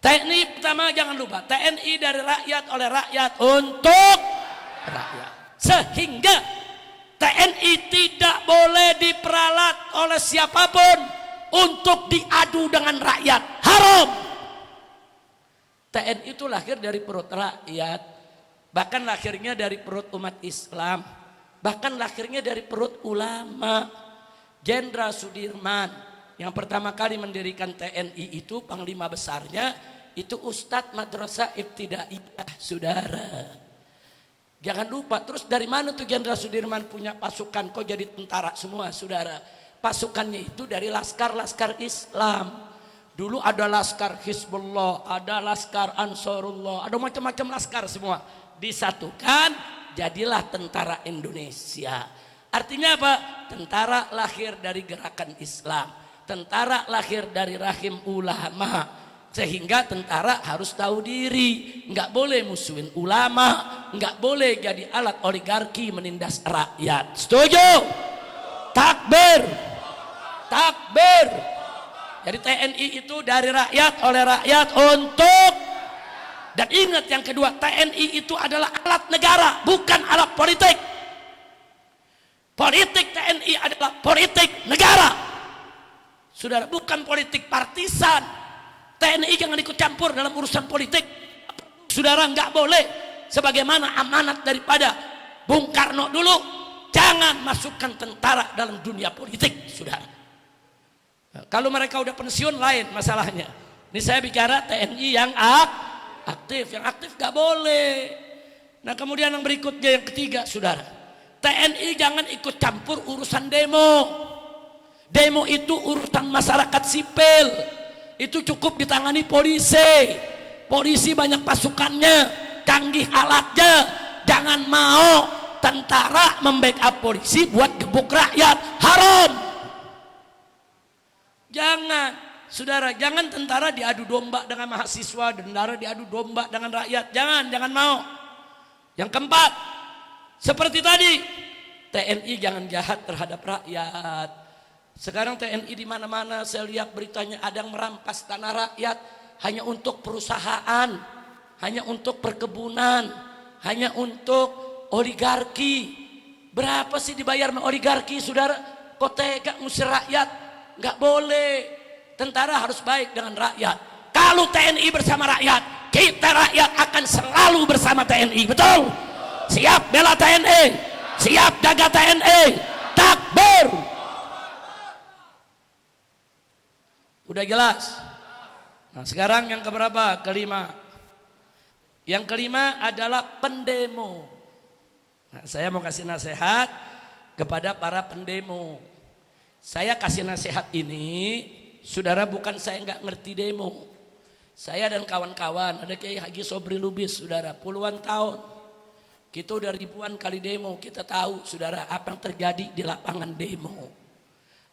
TNI pertama jangan lupa, TNI dari rakyat, oleh rakyat, untuk rakyat. Sehingga TNI tidak boleh diperalat oleh siapapun untuk diadu dengan rakyat. Haram. TNI itu lahir dari perut rakyat, bahkan lahirnya dari perut umat Islam, bahkan lahirnya dari perut ulama. Jenderal Sudirman yang pertama kali mendirikan TNI itu, panglima besarnya itu Ustadz Madrasah Ibtidaiyah, saudara. Jangan lupa. Terus dari mana tuh Jenderal Sudirman punya pasukan kok jadi tentara semua, saudara? Pasukannya itu dari laskar-laskar Islam. Dulu ada laskar Hizbullah, ada laskar Ansarullah, ada macam-macam laskar semua. Disatukan, jadilah tentara Indonesia. Artinya apa? Tentara lahir dari gerakan Islam. Tentara lahir dari rahim ulama. Sehingga tentara harus tahu diri. Nggak boleh musuhin ulama. Nggak boleh jadi alat oligarki menindas rakyat. Setuju? Takbir. Takbir. Jadi TNI itu dari rakyat, oleh rakyat, untuk. Dan ingat yang kedua, TNI itu adalah alat negara, bukan alat politik. Politik TNI adalah politik negara. Saudara, bukan politik partisan. TNI jangan ikut campur dalam urusan politik. Saudara, nggak boleh. Sebagaimana amanat daripada Bung Karno dulu, jangan masukkan tentara dalam dunia politik, saudara. Nah, kalau mereka udah pensiun lain masalahnya. Ini saya bicara TNI yang aktif, yang aktif nggak boleh. Nah kemudian yang berikutnya, yang ketiga, saudara, TNI jangan ikut campur urusan demo. Demo itu urusan masyarakat sipil, itu cukup ditangani polisi. polisi banyak pasukannya, canggih alatnya. Jangan mau tentara membackup polisi buat gebuk rakyat, haram. Jangan, saudara, jangan tentara diadu domba dengan mahasiswa, tentara diadu domba dengan rakyat. Jangan mau. Yang keempat, seperti tadi, TNI jangan jahat terhadap rakyat. Sekarang TNI di mana-mana saya lihat beritanya ada yang merampas tanah rakyat hanya untuk perusahaan, hanya untuk perkebunan, hanya untuk oligarki. Berapa sih dibayar sama oligarki, saudara? Kok tega ngusir rakyat? Nggak boleh. Tentara harus baik dengan rakyat. Kalau TNI bersama rakyat, kita rakyat akan selalu bersama TNI. Betul? Siap bela TNI, siap jaga TNI. Takbir. Udah jelas? Nah sekarang yang keberapa? Kelima. Yang kelima adalah pendemo. Nah, saya mau kasih nasihat kepada para pendemo. Saya kasih nasihat ini, saudara, bukan saya nggak ngerti demo. Saya dan kawan-kawan, ada Kiai Haji Sobri Lubis, saudara, puluhan tahun. Kita udah ribuan kali demo, kita tahu, saudara, apa yang terjadi di lapangan demo.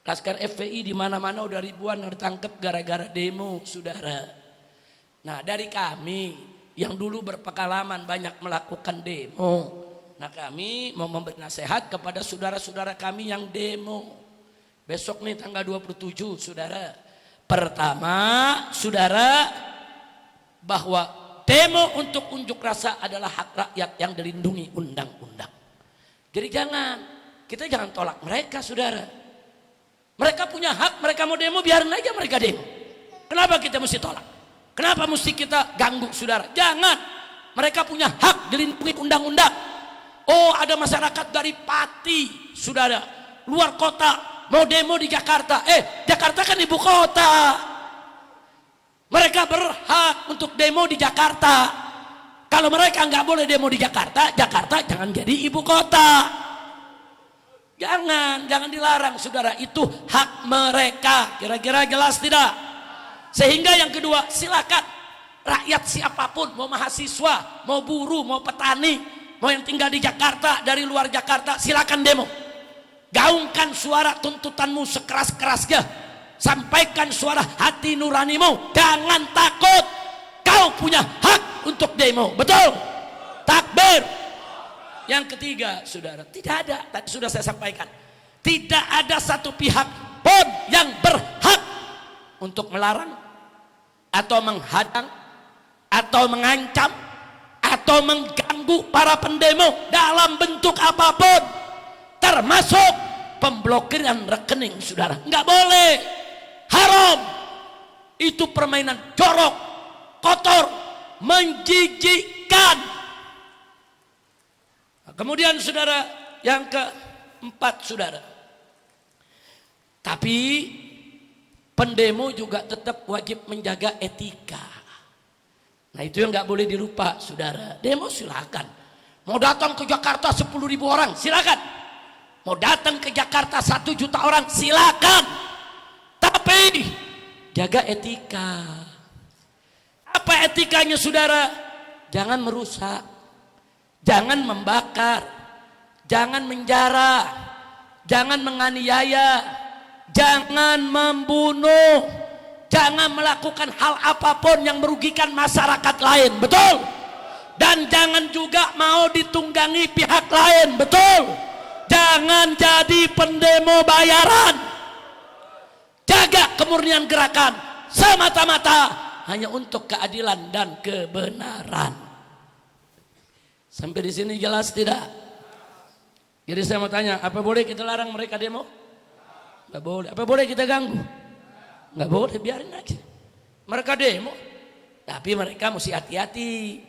Laskar FPI di mana-mana udah ribuan yang ditangkap gara-gara demo, saudara. Nah dari kami yang dulu berpengalaman banyak melakukan demo, nah kami mau memberi nasihat kepada saudara-saudara kami yang demo. Besok nih tanggal 27, saudara. Pertama, saudara, bahwa demo untuk unjuk rasa adalah hak rakyat yang dilindungi undang-undang. Jadi kita jangan tolak mereka, saudara. Mereka punya hak, mereka mau demo, biarin aja mereka demo. Kenapa kita mesti tolak? Kenapa mesti kita ganggu, saudara? Jangan. Mereka punya hak dilindungi undang-undang. Oh, ada masyarakat dari Pati, saudara, luar kota, mau demo di Jakarta. Jakarta kan ibu kota. Mereka berhak untuk demo di Jakarta. Kalau mereka nggak boleh demo di Jakarta, Jakarta jangan jadi ibu kota. Jangan dilarang, saudara, itu hak mereka. Kira-kira jelas tidak? Sehingga yang kedua, silakan rakyat siapapun, mau mahasiswa, mau buruh, mau petani, mau yang tinggal di Jakarta, dari luar Jakarta, silakan demo. Gaungkan suara tuntutanmu sekeras-kerasnya. Sampaikan suara hati nuranimu. Jangan takut. Kau punya hak untuk demo. Betul? Takbir. Yang ketiga, saudara, tidak ada, tadi sudah saya sampaikan, tidak ada satu pihak pun yang berhak untuk melarang atau menghadang atau mengancam atau mengganggu para pendemo dalam bentuk apapun, termasuk pemblokiran rekening, saudara. Nggak boleh, haram. Itu permainan jorok, kotor, menjijikkan. Kemudian, saudara, yang keempat, saudara, tapi pendemo juga tetap wajib menjaga etika. Nah itu yang nggak boleh dilupa, saudara. Demo silakan. Mau datang ke Jakarta 10.000 orang, silakan. Mau datang ke Jakarta 1 juta orang, silakan. Tapi jaga etika. Apa etikanya, saudara? Jangan merusak. Jangan membakar, jangan menjara, jangan menganiaya, jangan membunuh, jangan melakukan hal apapun yang merugikan masyarakat lain, betul? Dan jangan juga mau ditunggangi pihak lain, betul? Jangan jadi pendemo bayaran. Jaga kemurnian gerakan semata-mata hanya untuk keadilan dan kebenaran. Sampai di sini jelas tidak? Jadi saya mau tanya, apa boleh kita larang mereka demo? Nggak boleh. Apa boleh kita ganggu? Nggak boleh, biarin aja. Mereka demo, tapi mereka mesti hati-hati.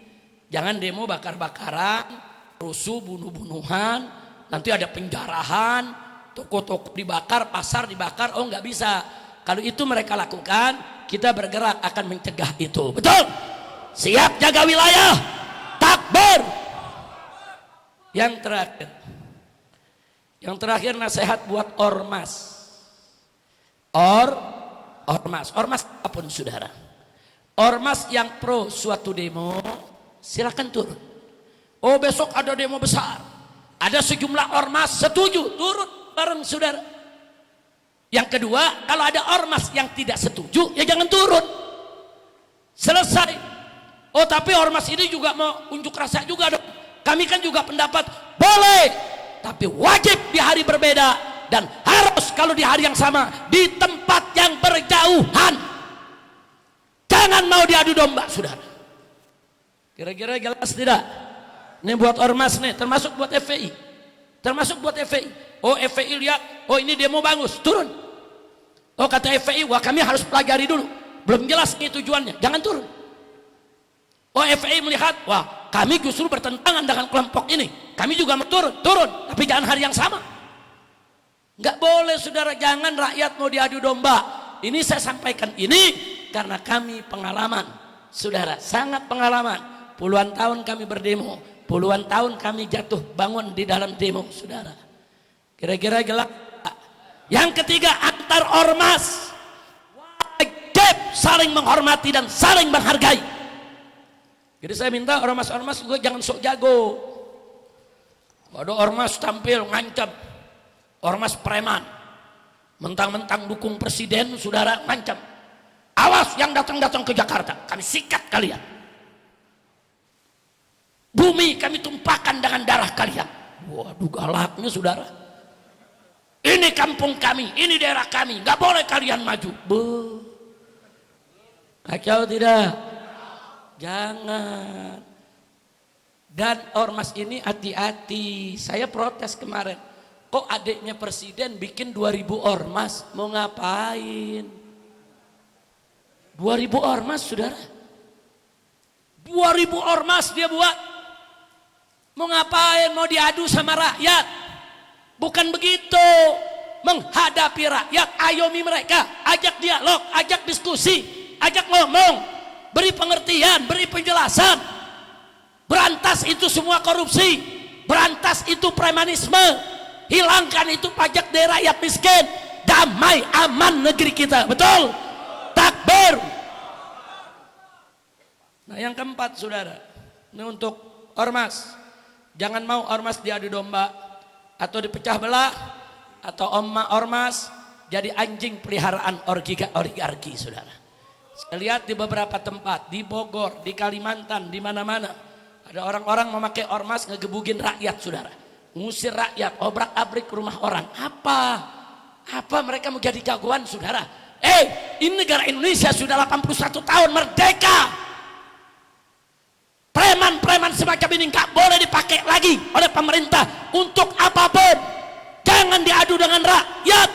Jangan demo bakar-bakaran, rusuh, bunuh-bunuhan, nanti ada penjarahan, toko-toko dibakar, pasar dibakar. Oh nggak bisa. Kalau itu mereka lakukan, kita bergerak akan mencegah itu. Betul? Siap jaga wilayah. Takbir. Yang terakhir nasihat buat ormas. Ormas apapun, saudara. Ormas yang pro suatu demo, silakan turun. Oh besok ada demo besar, ada sejumlah ormas setuju, turun bareng saudara. Yang kedua, kalau ada ormas yang tidak setuju, ya jangan turun. Selesai. Oh tapi ormas ini juga mau unjuk rasa juga dong. Kami kan juga pendapat, boleh. Tapi wajib di hari berbeda. Dan harus kalau di hari yang sama, di tempat yang berjauhan. Jangan mau diadu domba, saudara. Kira-kira jelas tidak? Ini buat ormas nih, termasuk buat FPI. Termasuk buat FPI. Oh FPI lihat, oh ini demo bagus, turun. Oh kata FPI, wah kami harus pelajari dulu. Belum jelas nih tujuannya, jangan turun. Oh FPI melihat, wah kami justru bertentangan dengan kelompok ini. Kami juga mau turun, turun. Tapi jangan hari yang sama. Nggak boleh saudara, jangan rakyat mau diadu domba. Ini saya sampaikan ini karena kami pengalaman, saudara, sangat pengalaman. Puluhan tahun kami berdemo, puluhan tahun kami jatuh bangun di dalam demo, saudara. Kira-kira jelas. Yang ketiga, antar ormas wajib saling menghormati dan saling menghargai. Jadi saya minta ormas-ormas juga jangan sok jago. Ada ormas tampil ngancam, ormas preman. Mentang-mentang dukung presiden, saudara, ngancam. Awas yang datang-datang ke Jakarta, kami sikat kalian. Bumi kami tumpahkan dengan darah kalian. Waduh galaknya saudara. Ini kampung kami, ini daerah kami, nggak boleh kalian maju. Kacau tidak? Jangan. Dan ormas ini hati-hati. Saya protes kemarin. Kok adiknya presiden bikin 2000 ormas, mau ngapain? 2000 ormas saudara. 2000 ormas dia buat. Mau ngapain? Mau diadu sama rakyat? Bukan begitu. Menghadapi rakyat, ayomi mereka, ajak dialog, ajak diskusi, ajak ngomong, beri pengertian, beri penjelasan. Berantas itu semua korupsi, berantas itu premanisme. Hilangkan itu pajak dari rakyat miskin. Damai aman negeri kita. Betul? Takbir. Nah yang keempat saudara, ini untuk ormas. Jangan mau ormas diadu domba atau dipecah belah, atau ormas jadi anjing peliharaan oligarki saudara. Saya lihat di beberapa tempat, di Bogor, di Kalimantan, di mana-mana ada orang-orang memakai ormas ngegebugin rakyat saudara. Ngusir rakyat, obrak-abrik rumah orang. Apa mereka mau jadi jagoan saudara? Ini negara Indonesia sudah 81 tahun merdeka. Preman-preman semacam ini nggak boleh dipakai lagi oleh pemerintah untuk apapun. Jangan diadu dengan rakyat.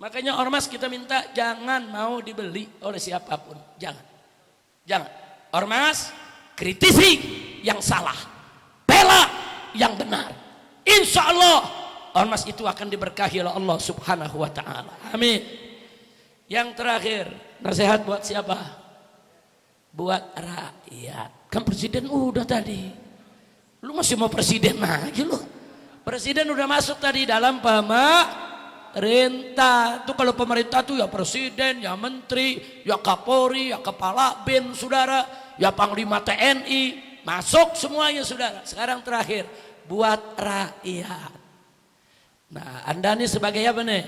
Makanya ormas kita minta jangan mau dibeli oleh siapapun. Jangan. Ormas kritisi yang salah, bela yang benar. Insya Allah ormas itu akan diberkahi oleh Allah subhanahu wa ta'ala. Amin. Yang terakhir, nasihat buat siapa? Buat rakyat. Kan presiden udah tadi. Lu masih mau presiden lagi lu? Presiden udah masuk tadi dalam pemerintah. Tuh kalau pemerintah tuh ya presiden, ya menteri, ya kapolri, ya kepala bin saudara, ya panglima TNI. Masuk semuanya saudara. Sekarang terakhir, buat rakyat. Nah anda nih sebagai apa nih?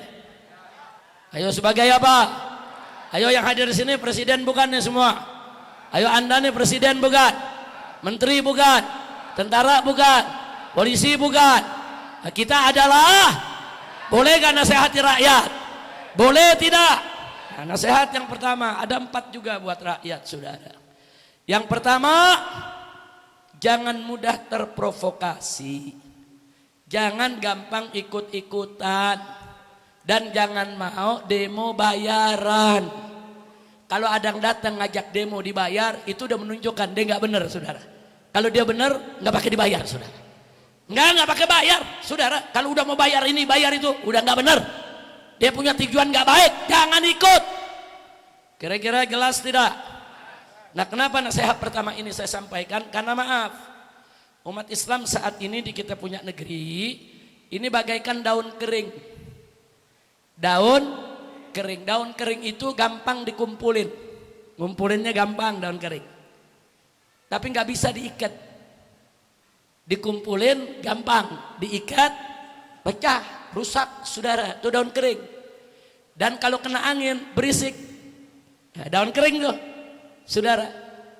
Ayo sebagai apa? Ayo yang hadir di sini presiden bukan nih semua? Ayo anda nih presiden bukan? Menteri bukan? Tentara bukan? Polisi bukan? Nah, kita adalah, boleh gak nasihati rakyat? Boleh tidak? Nah, nasihat yang pertama, ada 4 juga buat rakyat saudara. Yang pertama, jangan mudah terprovokasi, jangan gampang ikut-ikutan, dan jangan mau demo bayaran. Kalau ada yang datang ngajak demo dibayar, itu udah menunjukkan dia nggak benar saudara. Kalau dia benar nggak pakai dibayar saudara, nggak pakai bayar saudara. Kalau udah mau bayar ini bayar itu udah nggak benar, dia punya tujuan nggak baik, jangan ikut. Kira-kira jelas tidak? Nah kenapa nasihat pertama ini saya sampaikan? Karena maaf, umat Islam saat ini di kita punya negeri ini bagaikan daun kering. Daun kering itu gampang dikumpulin. ngumpulinnya gampang daun kering. Tapi nggak bisa diikat. Dikumpulin gampang, diikat pecah, rusak saudara, itu daun kering. Dan kalau kena angin berisik, ya, daun kering tuh saudara.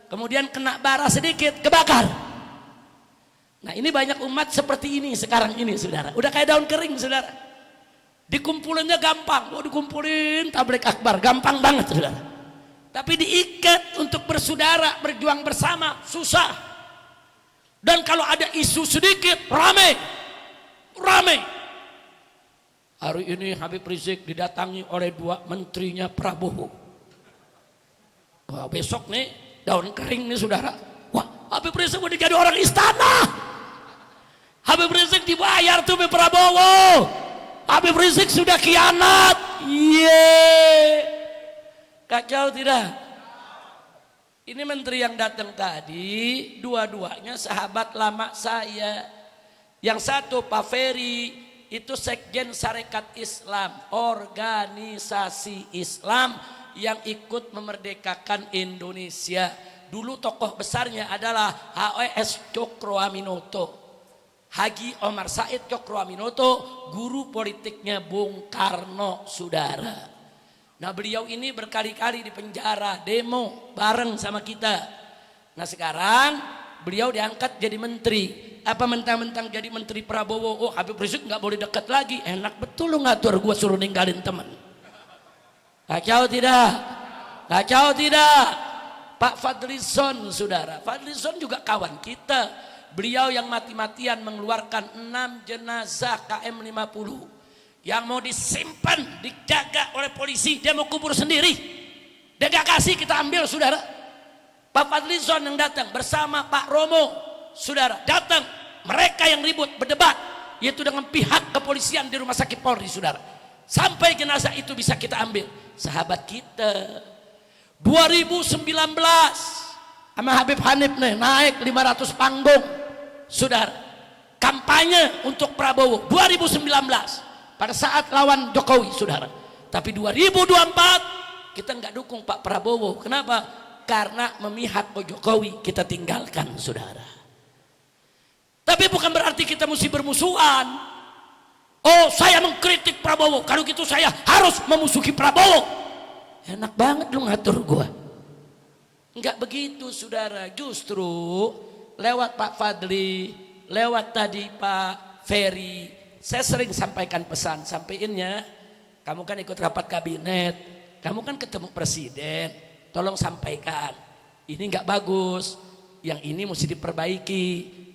Kemudian kena bara sedikit, kebakar. Nah ini banyak umat seperti ini sekarang ini saudara. Udah kayak daun kering saudara. Dikumpulinnya gampang, dikumpulin tablik akbar, gampang banget saudara. Tapi diikat untuk bersaudara, berjuang bersama, susah. Dan kalau ada isu sedikit, rame. Hari ini Habib Rizik didatangi oleh 2 menterinya Prabowo. Wah, besok nih daun kering nih saudara. Wah, Habib Rizik udah jadi orang istana. Habib Rizik dibayar tuh oleh Prabowo. Habib Rizik sudah khianat. Kacau tidak? Ini menteri yang datang tadi, dua-duanya sahabat lama saya. Yang satu Pak Ferry, itu Sekjen Sarekat Islam, organisasi Islam yang ikut memerdekakan Indonesia. Dulu tokoh besarnya adalah HOS Cokroaminoto, Haji Omar Said Cokroaminoto, guru politiknya Bung Karno saudara. Nah beliau ini berkali-kali di penjara, demo bareng sama kita. Nah sekarang beliau diangkat jadi menteri. Apa mentang-mentang jadi menteri Prabowo, oh Habib Rizik nggak boleh dekat lagi. Enak betul lu ngatur gue suruh ninggalin teman. Kacau tidak? Kacau tidak? Pak Fadlizon saudara, Fadlizon juga kawan kita. Beliau yang mati-matian mengeluarkan 6 jenazah KM50 yang mau disimpan, dijaga oleh polisi, dia mau kubur sendiri. Dia gak kasih, kita ambil saudara. Pak Fadlizon yang datang bersama Pak Romo saudara, datang. Mereka yang ribut, berdebat, yaitu dengan pihak kepolisian di rumah sakit Polri saudara. Sampai jenazah itu bisa kita ambil. Sahabat kita 2019 sama Habib Hanif nih naik 500 panggung saudara, kampanye untuk Prabowo 2019 pada saat lawan Jokowi saudara. Tapi 2024 kita nggak dukung Pak Prabowo. Kenapa? Karena memihak ke Jokowi, kita tinggalkan saudara. Tapi bukan berarti kita mesti bermusuhan. Oh saya mengkritik Prabowo, kalau gitu saya harus memusuhi Prabowo. Enak banget lu ngatur gua. Enggak begitu saudara. Justru lewat Pak Fadli, lewat tadi Pak Ferry, saya sering sampaikan pesan, sampeinnya, kamu kan ikut rapat kabinet, kamu kan ketemu presiden, tolong sampaikan, ini nggak bagus, yang ini mesti diperbaiki,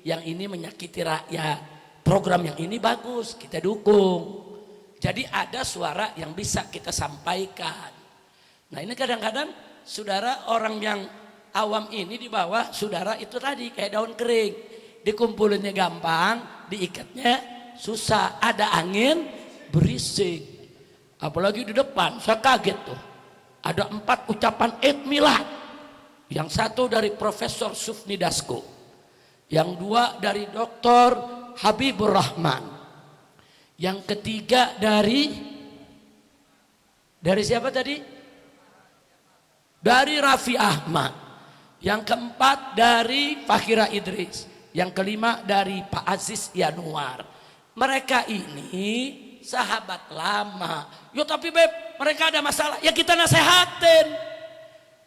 yang ini menyakiti rakyat, program yang ini bagus, kita dukung. Jadi ada suara yang bisa kita sampaikan. Nah ini kadang-kadang saudara orang yang awam ini di bawah, saudara itu tadi kayak daun kering, dikumpulinnya gampang, diikatnya susah, ada angin berisik. Apalagi di depan saya kaget tuh, ada 4 ucapan Eid Milad. Yang satu dari Profesor Sufni Dasko, yang 2 dari Dr. Habibur Rahman, yang ketiga dari siapa tadi? Dari Raffi Ahmad, yang keempat dari Fakhira Idris, yang kelima dari Pak Aziz Yanuar. Mereka ini sahabat lama. Yo tapi Beb, mereka ada masalah, ya kita nasehatin.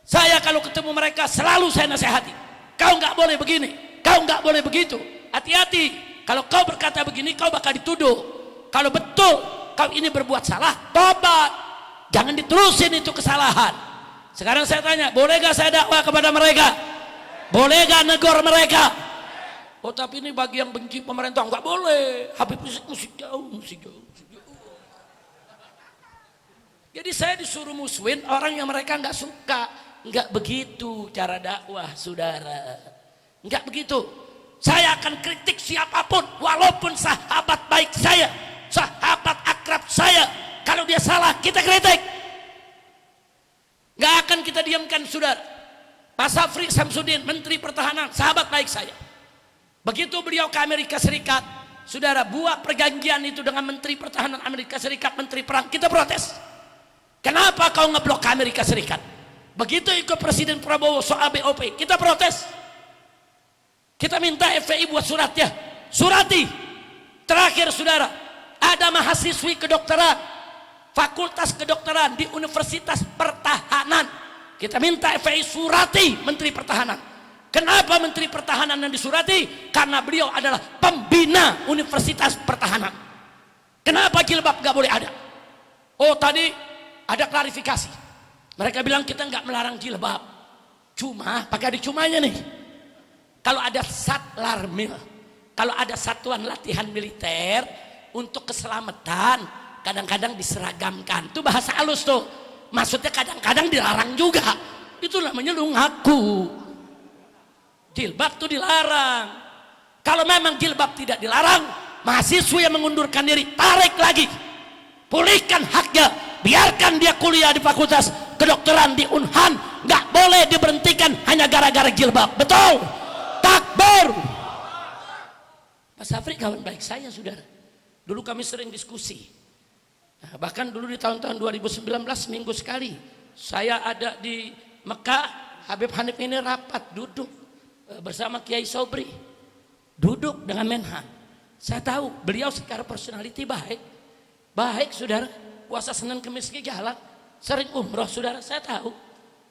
Saya kalau ketemu mereka selalu saya nasehati. Kau nggak boleh begini, kau nggak boleh begitu. Hati-hati, kalau kau berkata begini kau bakal dituduh. Kalau betul kau ini berbuat salah, tobat. Jangan diterusin itu kesalahan. Sekarang saya tanya, boleh gak saya dakwah kepada mereka? Boleh gak negor mereka? Oh tapi ini bagi yang benci pemerintah nggak boleh. Habib Rizik mesti jauh. Jadi saya disuruh musuhin orang yang mereka nggak suka. Nggak begitu cara dakwah saudara. Nggak begitu. Saya akan kritik siapapun, walaupun sahabat baik saya, sahabat akrab saya. Kalau dia salah kita kritik. Nggak akan kita diamkan saudara. Pak Safri Samsudin, Menteri Pertahanan, sahabat baik saya. Begitu beliau ke Amerika Serikat, saudara, buat perjanjian itu dengan Menteri Pertahanan Amerika Serikat, Menteri Perang, kita protes. Kenapa kau ngeblok ke Amerika Serikat? Begitu ikut Presiden Prabowo soal BOP, kita protes. Kita minta FPI buat suratnya. Surati. Terakhir saudara, ada mahasiswi kedokteran, fakultas kedokteran di Universitas Pertahanan. Kita minta FPI surati Menteri Pertahanan. Kenapa Menteri Pertahanan yang disurati? Karena beliau adalah pembina Universitas Pertahanan. Kenapa jilbab gak boleh ada? Oh tadi ada klarifikasi. Mereka bilang kita nggak melarang jilbab. Cuma, pakai ada cumanya nih. Kalau ada satlarmil, kalau ada satuan latihan militer untuk keselamatan, kadang-kadang diseragamkan. Itu bahasa halus tuh. Maksudnya kadang-kadang dilarang juga. Itu namanya lu ngaku. Jilbab tuh dilarang. Kalau memang jilbab tidak dilarang, mahasiswa yang mengundurkan diri, tarik lagi. Pulihkan haknya. Biarkan dia kuliah di fakultas kedokteran di Unhan, nggak boleh diberhentikan hanya gara-gara jilbab. Betul? Takbir. Mas Afri kawan baik saya saudara. Dulu kami sering diskusi. Nah, bahkan dulu di tahun-tahun 2019 minggu sekali saya ada di Mekah. Habib Hanif ini rapat duduk bersama Kiai Sobri, duduk dengan Menhan. Saya tahu beliau secara personality baik saudara. Puasa Senin Kemis ke jalan, sering umroh saudara, saya tahu.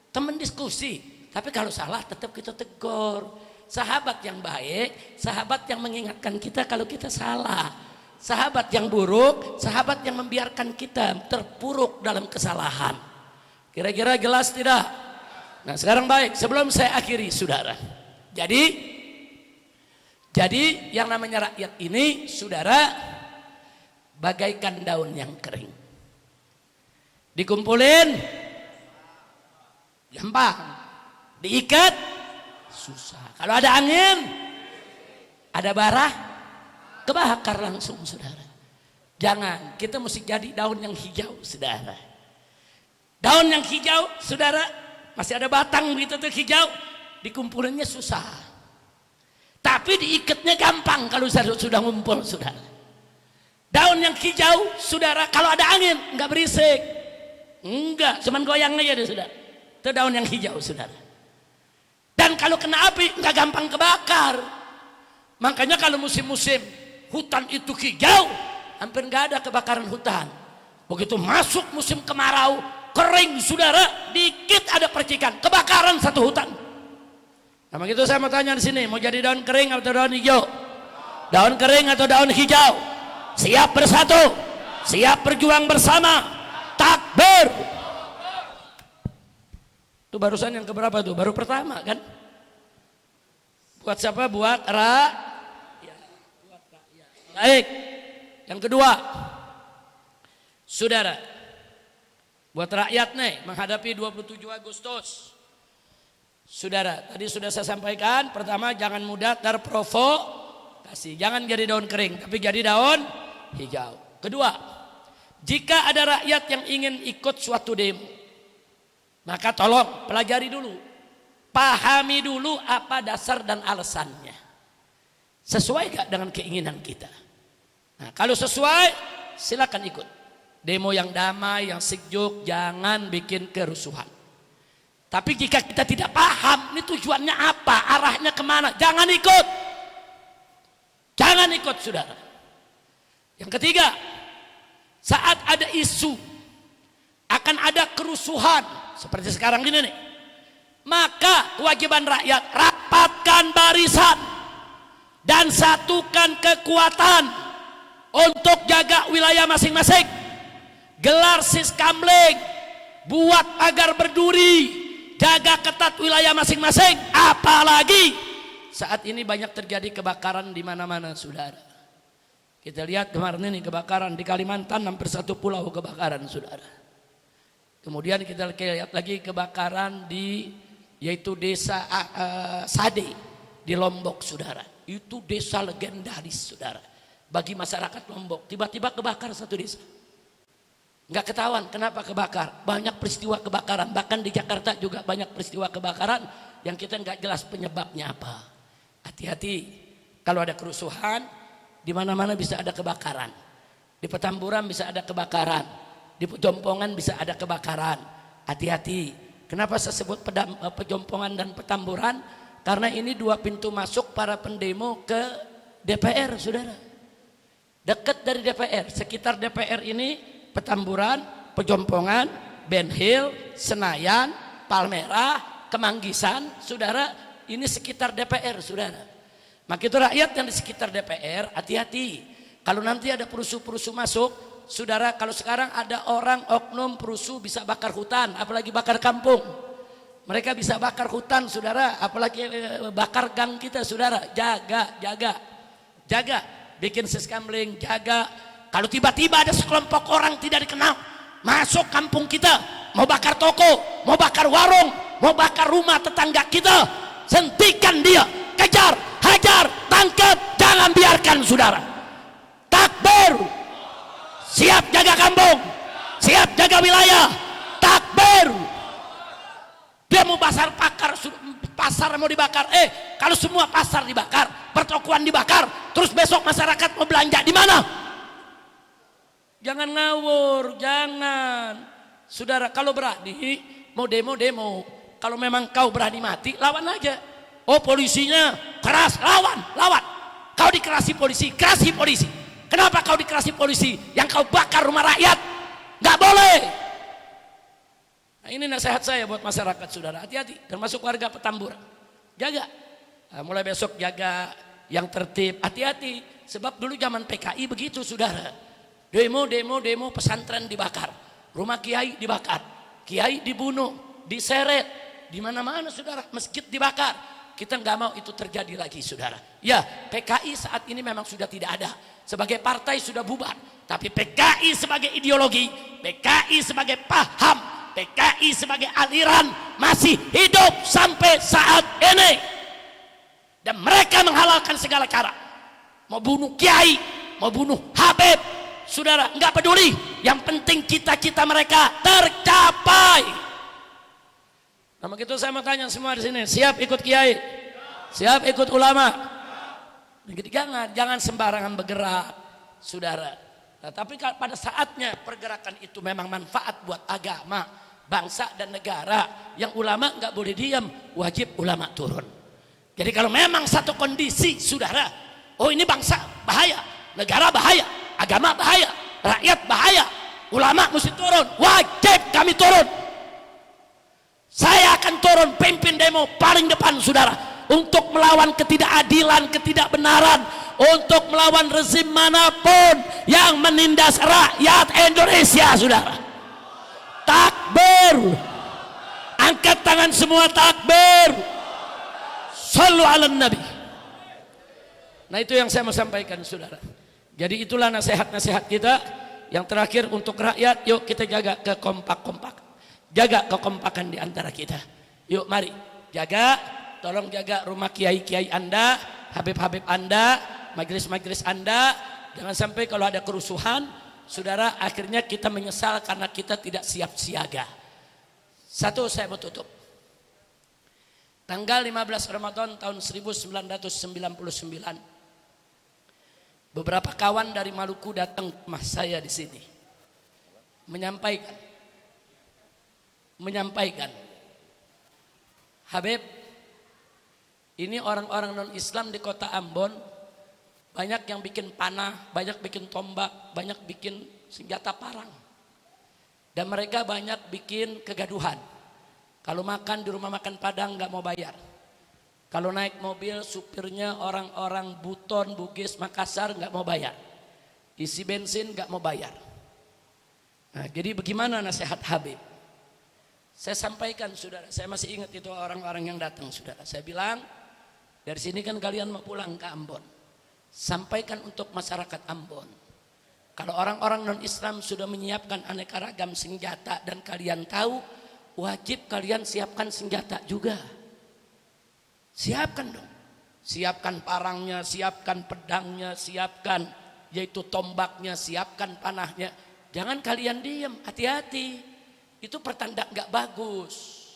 Teman diskusi, tapi kalau salah tetap kita tegur. Sahabat yang baik, sahabat yang mengingatkan kita kalau kita salah. Sahabat yang buruk, sahabat yang membiarkan kita terpuruk dalam kesalahan. Kira-kira jelas tidak? Nah sekarang baik, sebelum saya akhiri saudara. Jadi yang namanya rakyat ini saudara bagaikan daun yang kering. Dikumpulin gampang, diikat susah. Kalau ada angin, ada bara, kebakar langsung saudara. Jangan, kita mesti jadi daun yang hijau saudara. Daun yang hijau saudara, masih ada batang gitu tuh hijau, dikumpulinnya susah. Tapi diikatnya gampang kalau sudah ngumpul saudara. Daun yang hijau saudara, kalau ada angin nggak berisik. Enggak, cuman goyang aja deh saudara. Itu daun yang hijau saudara. Dan kalau kena api nggak gampang kebakar. Makanya kalau musim-musim hutan itu hijau, hampir nggak ada kebakaran hutan. Begitu masuk musim kemarau, kering saudara, dikit ada percikan, kebakaran satu hutan. Nah begitu saya mau tanya di sini, mau jadi daun kering atau daun hijau? Daun kering atau daun hijau? Siap bersatu, siap berjuang bersama. Takbir. Itu barusan yang keberapa tuh? Baru pertama kan? Buat siapa? Buat rakyat. Baik. Yang kedua, saudara, buat rakyat nih menghadapi 27 Agustus. Saudara, tadi sudah saya sampaikan, pertama jangan mudah terprovokasi. Jangan jadi daun kering, tapi jadi daun hijau. Kedua, jika ada rakyat yang ingin ikut suatu demo, maka tolong pelajari dulu, pahami dulu apa dasar dan alasannya. Sesuai gak dengan keinginan kita? Nah, kalau sesuai, silakan ikut. Demo yang damai, yang sejuk, jangan bikin kerusuhan. Tapi jika kita tidak paham, ini tujuannya apa, arahnya kemana, jangan ikut. Jangan ikut saudara. Yang ketiga, saat ada isu akan ada kerusuhan seperti sekarang ini nih, maka kewajiban rakyat rapatkan barisan dan satukan kekuatan untuk jaga wilayah masing-masing. Gelar siskamling, buat pagar berduri, jaga ketat wilayah masing-masing. Apalagi saat ini banyak terjadi kebakaran di mana-mana saudara. Kita lihat kemarin ini kebakaran di Kalimantan, hampir satu pulau kebakaran saudara. Kemudian kita lihat lagi kebakaran di yaitu desa Sade di Lombok saudara. Itu desa legendaris saudara. Bagi masyarakat Lombok, tiba-tiba kebakar satu desa. Nggak ketahuan kenapa kebakar. Banyak peristiwa kebakaran, bahkan di Jakarta juga banyak peristiwa kebakaran yang kita nggak jelas penyebabnya apa. Hati-hati kalau ada kerusuhan. Di mana-mana bisa ada kebakaran. Di Petamburan bisa ada kebakaran. Di Jompongan bisa ada kebakaran. Hati-hati. Kenapa saya sebut Pejompongan dan Petamburan? Karena ini dua pintu masuk para pendemo ke DPR, saudara. Dekat dari DPR, sekitar DPR ini Petamburan, Pejompongan, Ben Hill, Senayan, Palmerah, Kemanggisan, saudara. Ini sekitar DPR, saudara. Maka itu rakyat yang di sekitar DPR, hati-hati. Kalau nanti ada perusuh-perusuh masuk, saudara, kalau sekarang ada orang oknum perusuh bisa bakar hutan, apalagi bakar kampung. Mereka bisa bakar hutan, saudara, apalagi bakar gang kita, saudara. Jaga, bikin seskamling, jaga. Kalau tiba-tiba ada sekelompok orang tidak dikenal masuk kampung kita, mau bakar toko, mau bakar warung, mau bakar rumah tetangga kita, hentikan dia, kejar, hajar, tangkap, jangan biarkan, saudara. Takbir, siap jaga kampung, siap jaga wilayah. Takbir. Dia mau pasar mau dibakar. Kalau semua pasar dibakar, pertokoan dibakar, terus besok masyarakat mau belanja di mana? Jangan ngawur, jangan. Saudara, kalau berani mau demo. Kalau memang kau berani mati, lawan aja. Oh, polisinya keras, lawan. Kau dikerasi polisi, kerasi polisi. Kenapa kau dikerasi polisi? Yang kau bakar rumah rakyat, nggak boleh. Nah, ini nasihat saya buat masyarakat, saudara. Hati-hati, termasuk warga Petamburan. Jaga. Nah, mulai besok jaga yang tertib. Hati-hati. Sebab dulu zaman PKI begitu, saudara. Demo, pesantren dibakar. Rumah kiai dibakar. Kiai dibunuh, diseret. Di mana-mana, saudara. Masjid dibakar. Kita nggak mau itu terjadi lagi, saudara. Ya, PKI saat ini memang sudah tidak ada. Sebagai partai sudah bubar. Tapi PKI sebagai ideologi, PKI sebagai paham, PKI sebagai aliran masih hidup sampai saat ini. Dan mereka menghalalkan segala cara. Mau bunuh kiai, mau bunuh Habib, saudara, nggak peduli. Yang penting cita-cita mereka tercapai. Nah, begitu saya mau tanya semua di sini, siap ikut kiai? Siap ikut ulama? Jangan sembarangan bergerak, saudara. Nah, tapi pada saatnya pergerakan itu memang manfaat buat agama, bangsa dan negara, yang ulama nggak boleh diam, wajib ulama turun. Jadi kalau memang satu kondisi, saudara, oh ini bangsa bahaya, negara bahaya, agama bahaya, rakyat bahaya, ulama mesti turun, wajib kami turun. Saya akan turun pimpin demo paling depan, saudara, untuk melawan ketidakadilan, ketidakbenaran, untuk melawan rezim manapun yang menindas rakyat Indonesia, saudara. Takbir, angkat tangan semua, takbir, sallu ala nabi. Nah, itu yang saya mau sampaikan, saudara. Jadi itulah nasihat-nasihat kita. Yang terakhir untuk rakyat, yuk kita jaga jaga kekompakan di antara kita. Yuk mari jaga, tolong jaga rumah kiai-kiai Anda, Habib-Habib Anda, majelis-majelis Anda. Jangan sampai kalau ada kerusuhan, saudara, akhirnya kita menyesal karena kita tidak siap siaga. Satu, saya mau tutup. Tanggal 15 Ramadan tahun 1999, beberapa kawan dari Maluku datang ke rumah saya di sini, menyampaikan, Habib, ini orang-orang non-Islam di kota Ambon banyak yang bikin panah, banyak bikin tombak, banyak bikin senjata parang. Dan mereka banyak bikin kegaduhan. Kalau makan di rumah makan Padang nggak mau bayar. Kalau naik mobil supirnya orang-orang Buton, Bugis, Makassar nggak mau bayar. Isi bensin nggak mau bayar. Nah, jadi bagaimana nasihat Habib? Saya sampaikan, saudara, saya masih ingat itu orang-orang yang datang, saudara. Saya bilang, dari sini kan kalian mau pulang ke Ambon. Sampaikan untuk masyarakat Ambon. Kalau orang-orang non-Islam sudah menyiapkan aneka ragam senjata dan kalian tahu, wajib kalian siapkan senjata juga. Siapkan dong. Siapkan parangnya, siapkan pedangnya, siapkan yaitu tombaknya, siapkan panahnya. Jangan kalian diam, hati-hati. Itu pertanda nggak bagus.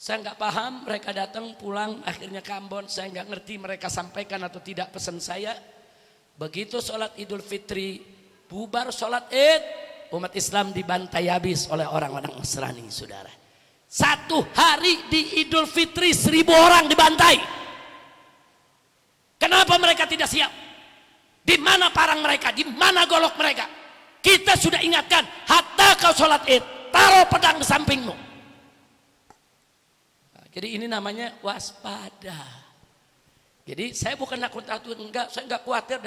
Saya nggak paham, mereka datang pulang akhirnya ke Ambon. Saya nggak ngerti mereka sampaikan atau tidak pesan saya. Begitu sholat Idul Fitri, bubar sholat Id, umat Islam dibantai habis oleh orang-orang Nasrani, saudara. Satu hari di Idul Fitri 1000 orang dibantai. Kenapa mereka tidak siap? Di mana parang mereka? Di mana golok mereka? Kita sudah ingatkan, hatta kau sholat id, taruh pedang di sampingmu. Nah, jadi ini namanya waspada. Jadi saya bukan nakut-nakut, enggak, saya enggak khawatir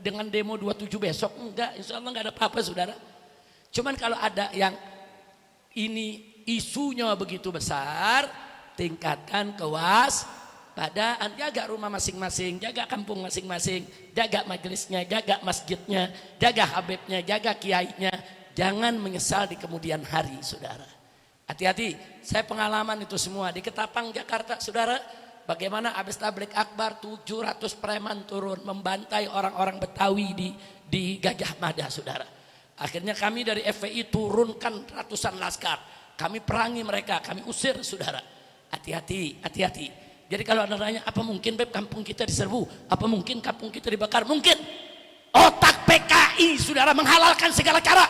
dengan demo 27 besok, enggak, insya Allah enggak ada apa-apa saudara. Cuman kalau ada yang ini isunya begitu besar, tingkatkan kewaspadaan, jaga rumah masing-masing, jaga kampung masing-masing, jaga majelisnya, jaga masjidnya, jaga habibnya, jaga kiainya. Jangan menyesal di kemudian hari, saudara. Hati-hati, saya pengalaman itu semua di Ketapang, Jakarta, saudara. Bagaimana habis tablik akbar 700 preman turun membantai orang-orang Betawi di Gajah Mada, saudara. Akhirnya kami dari FPI turunkan ratusan laskar. Kami perangi mereka, kami usir, saudara. Hati-hati, hati-hati. Jadi kalau anda nanya, apa mungkin Beb kampung kita diserbu? Apa mungkin kampung kita dibakar? Mungkin. Otak PKI, saudara, menghalalkan segala cara.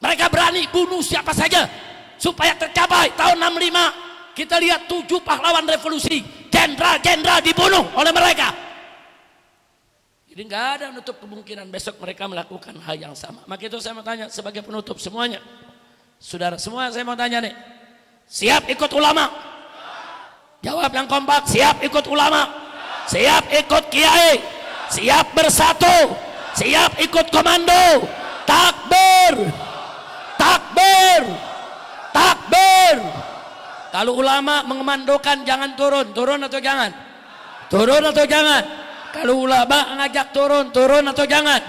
Mereka berani bunuh siapa saja supaya tercapai tahun 65. Kita lihat 7 pahlawan revolusi, jenderal-jenderal dibunuh oleh mereka. Jadi nggak ada menutup kemungkinan besok mereka melakukan hal yang sama. Maka itu saya mau tanya sebagai penutup semuanya. Saudara semua, saya mau tanya nih, siap ikut ulama? Jawab yang kompak, siap ikut ulama? Siap ikut kiai? Siap bersatu? Siap ikut komando? Takbir! Takbir! Takbir! Kalau ulama mengemandokan jangan turun, turun atau jangan? Turun atau jangan? Kalau ulama ngajak turun, turun atau jangan?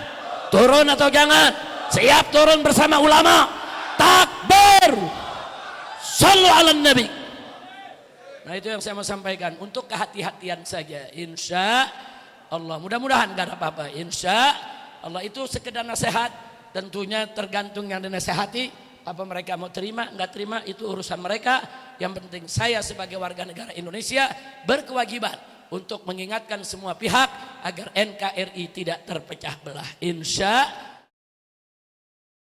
Turun atau jangan? Siap turun bersama ulama? Takbir, sallu ala nabi. Nah itu yang saya mau sampaikan, untuk kehati-hatian saja, insya Allah. Mudah-mudahan gak ada apa-apa, insya Allah. Itu sekedar nasihat, tentunya tergantung yang dinasehati. Apa mereka mau terima, nggak terima, itu urusan mereka. Yang penting saya sebagai warga negara Indonesia berkewajiban untuk mengingatkan semua pihak agar NKRI tidak terpecah belah, insya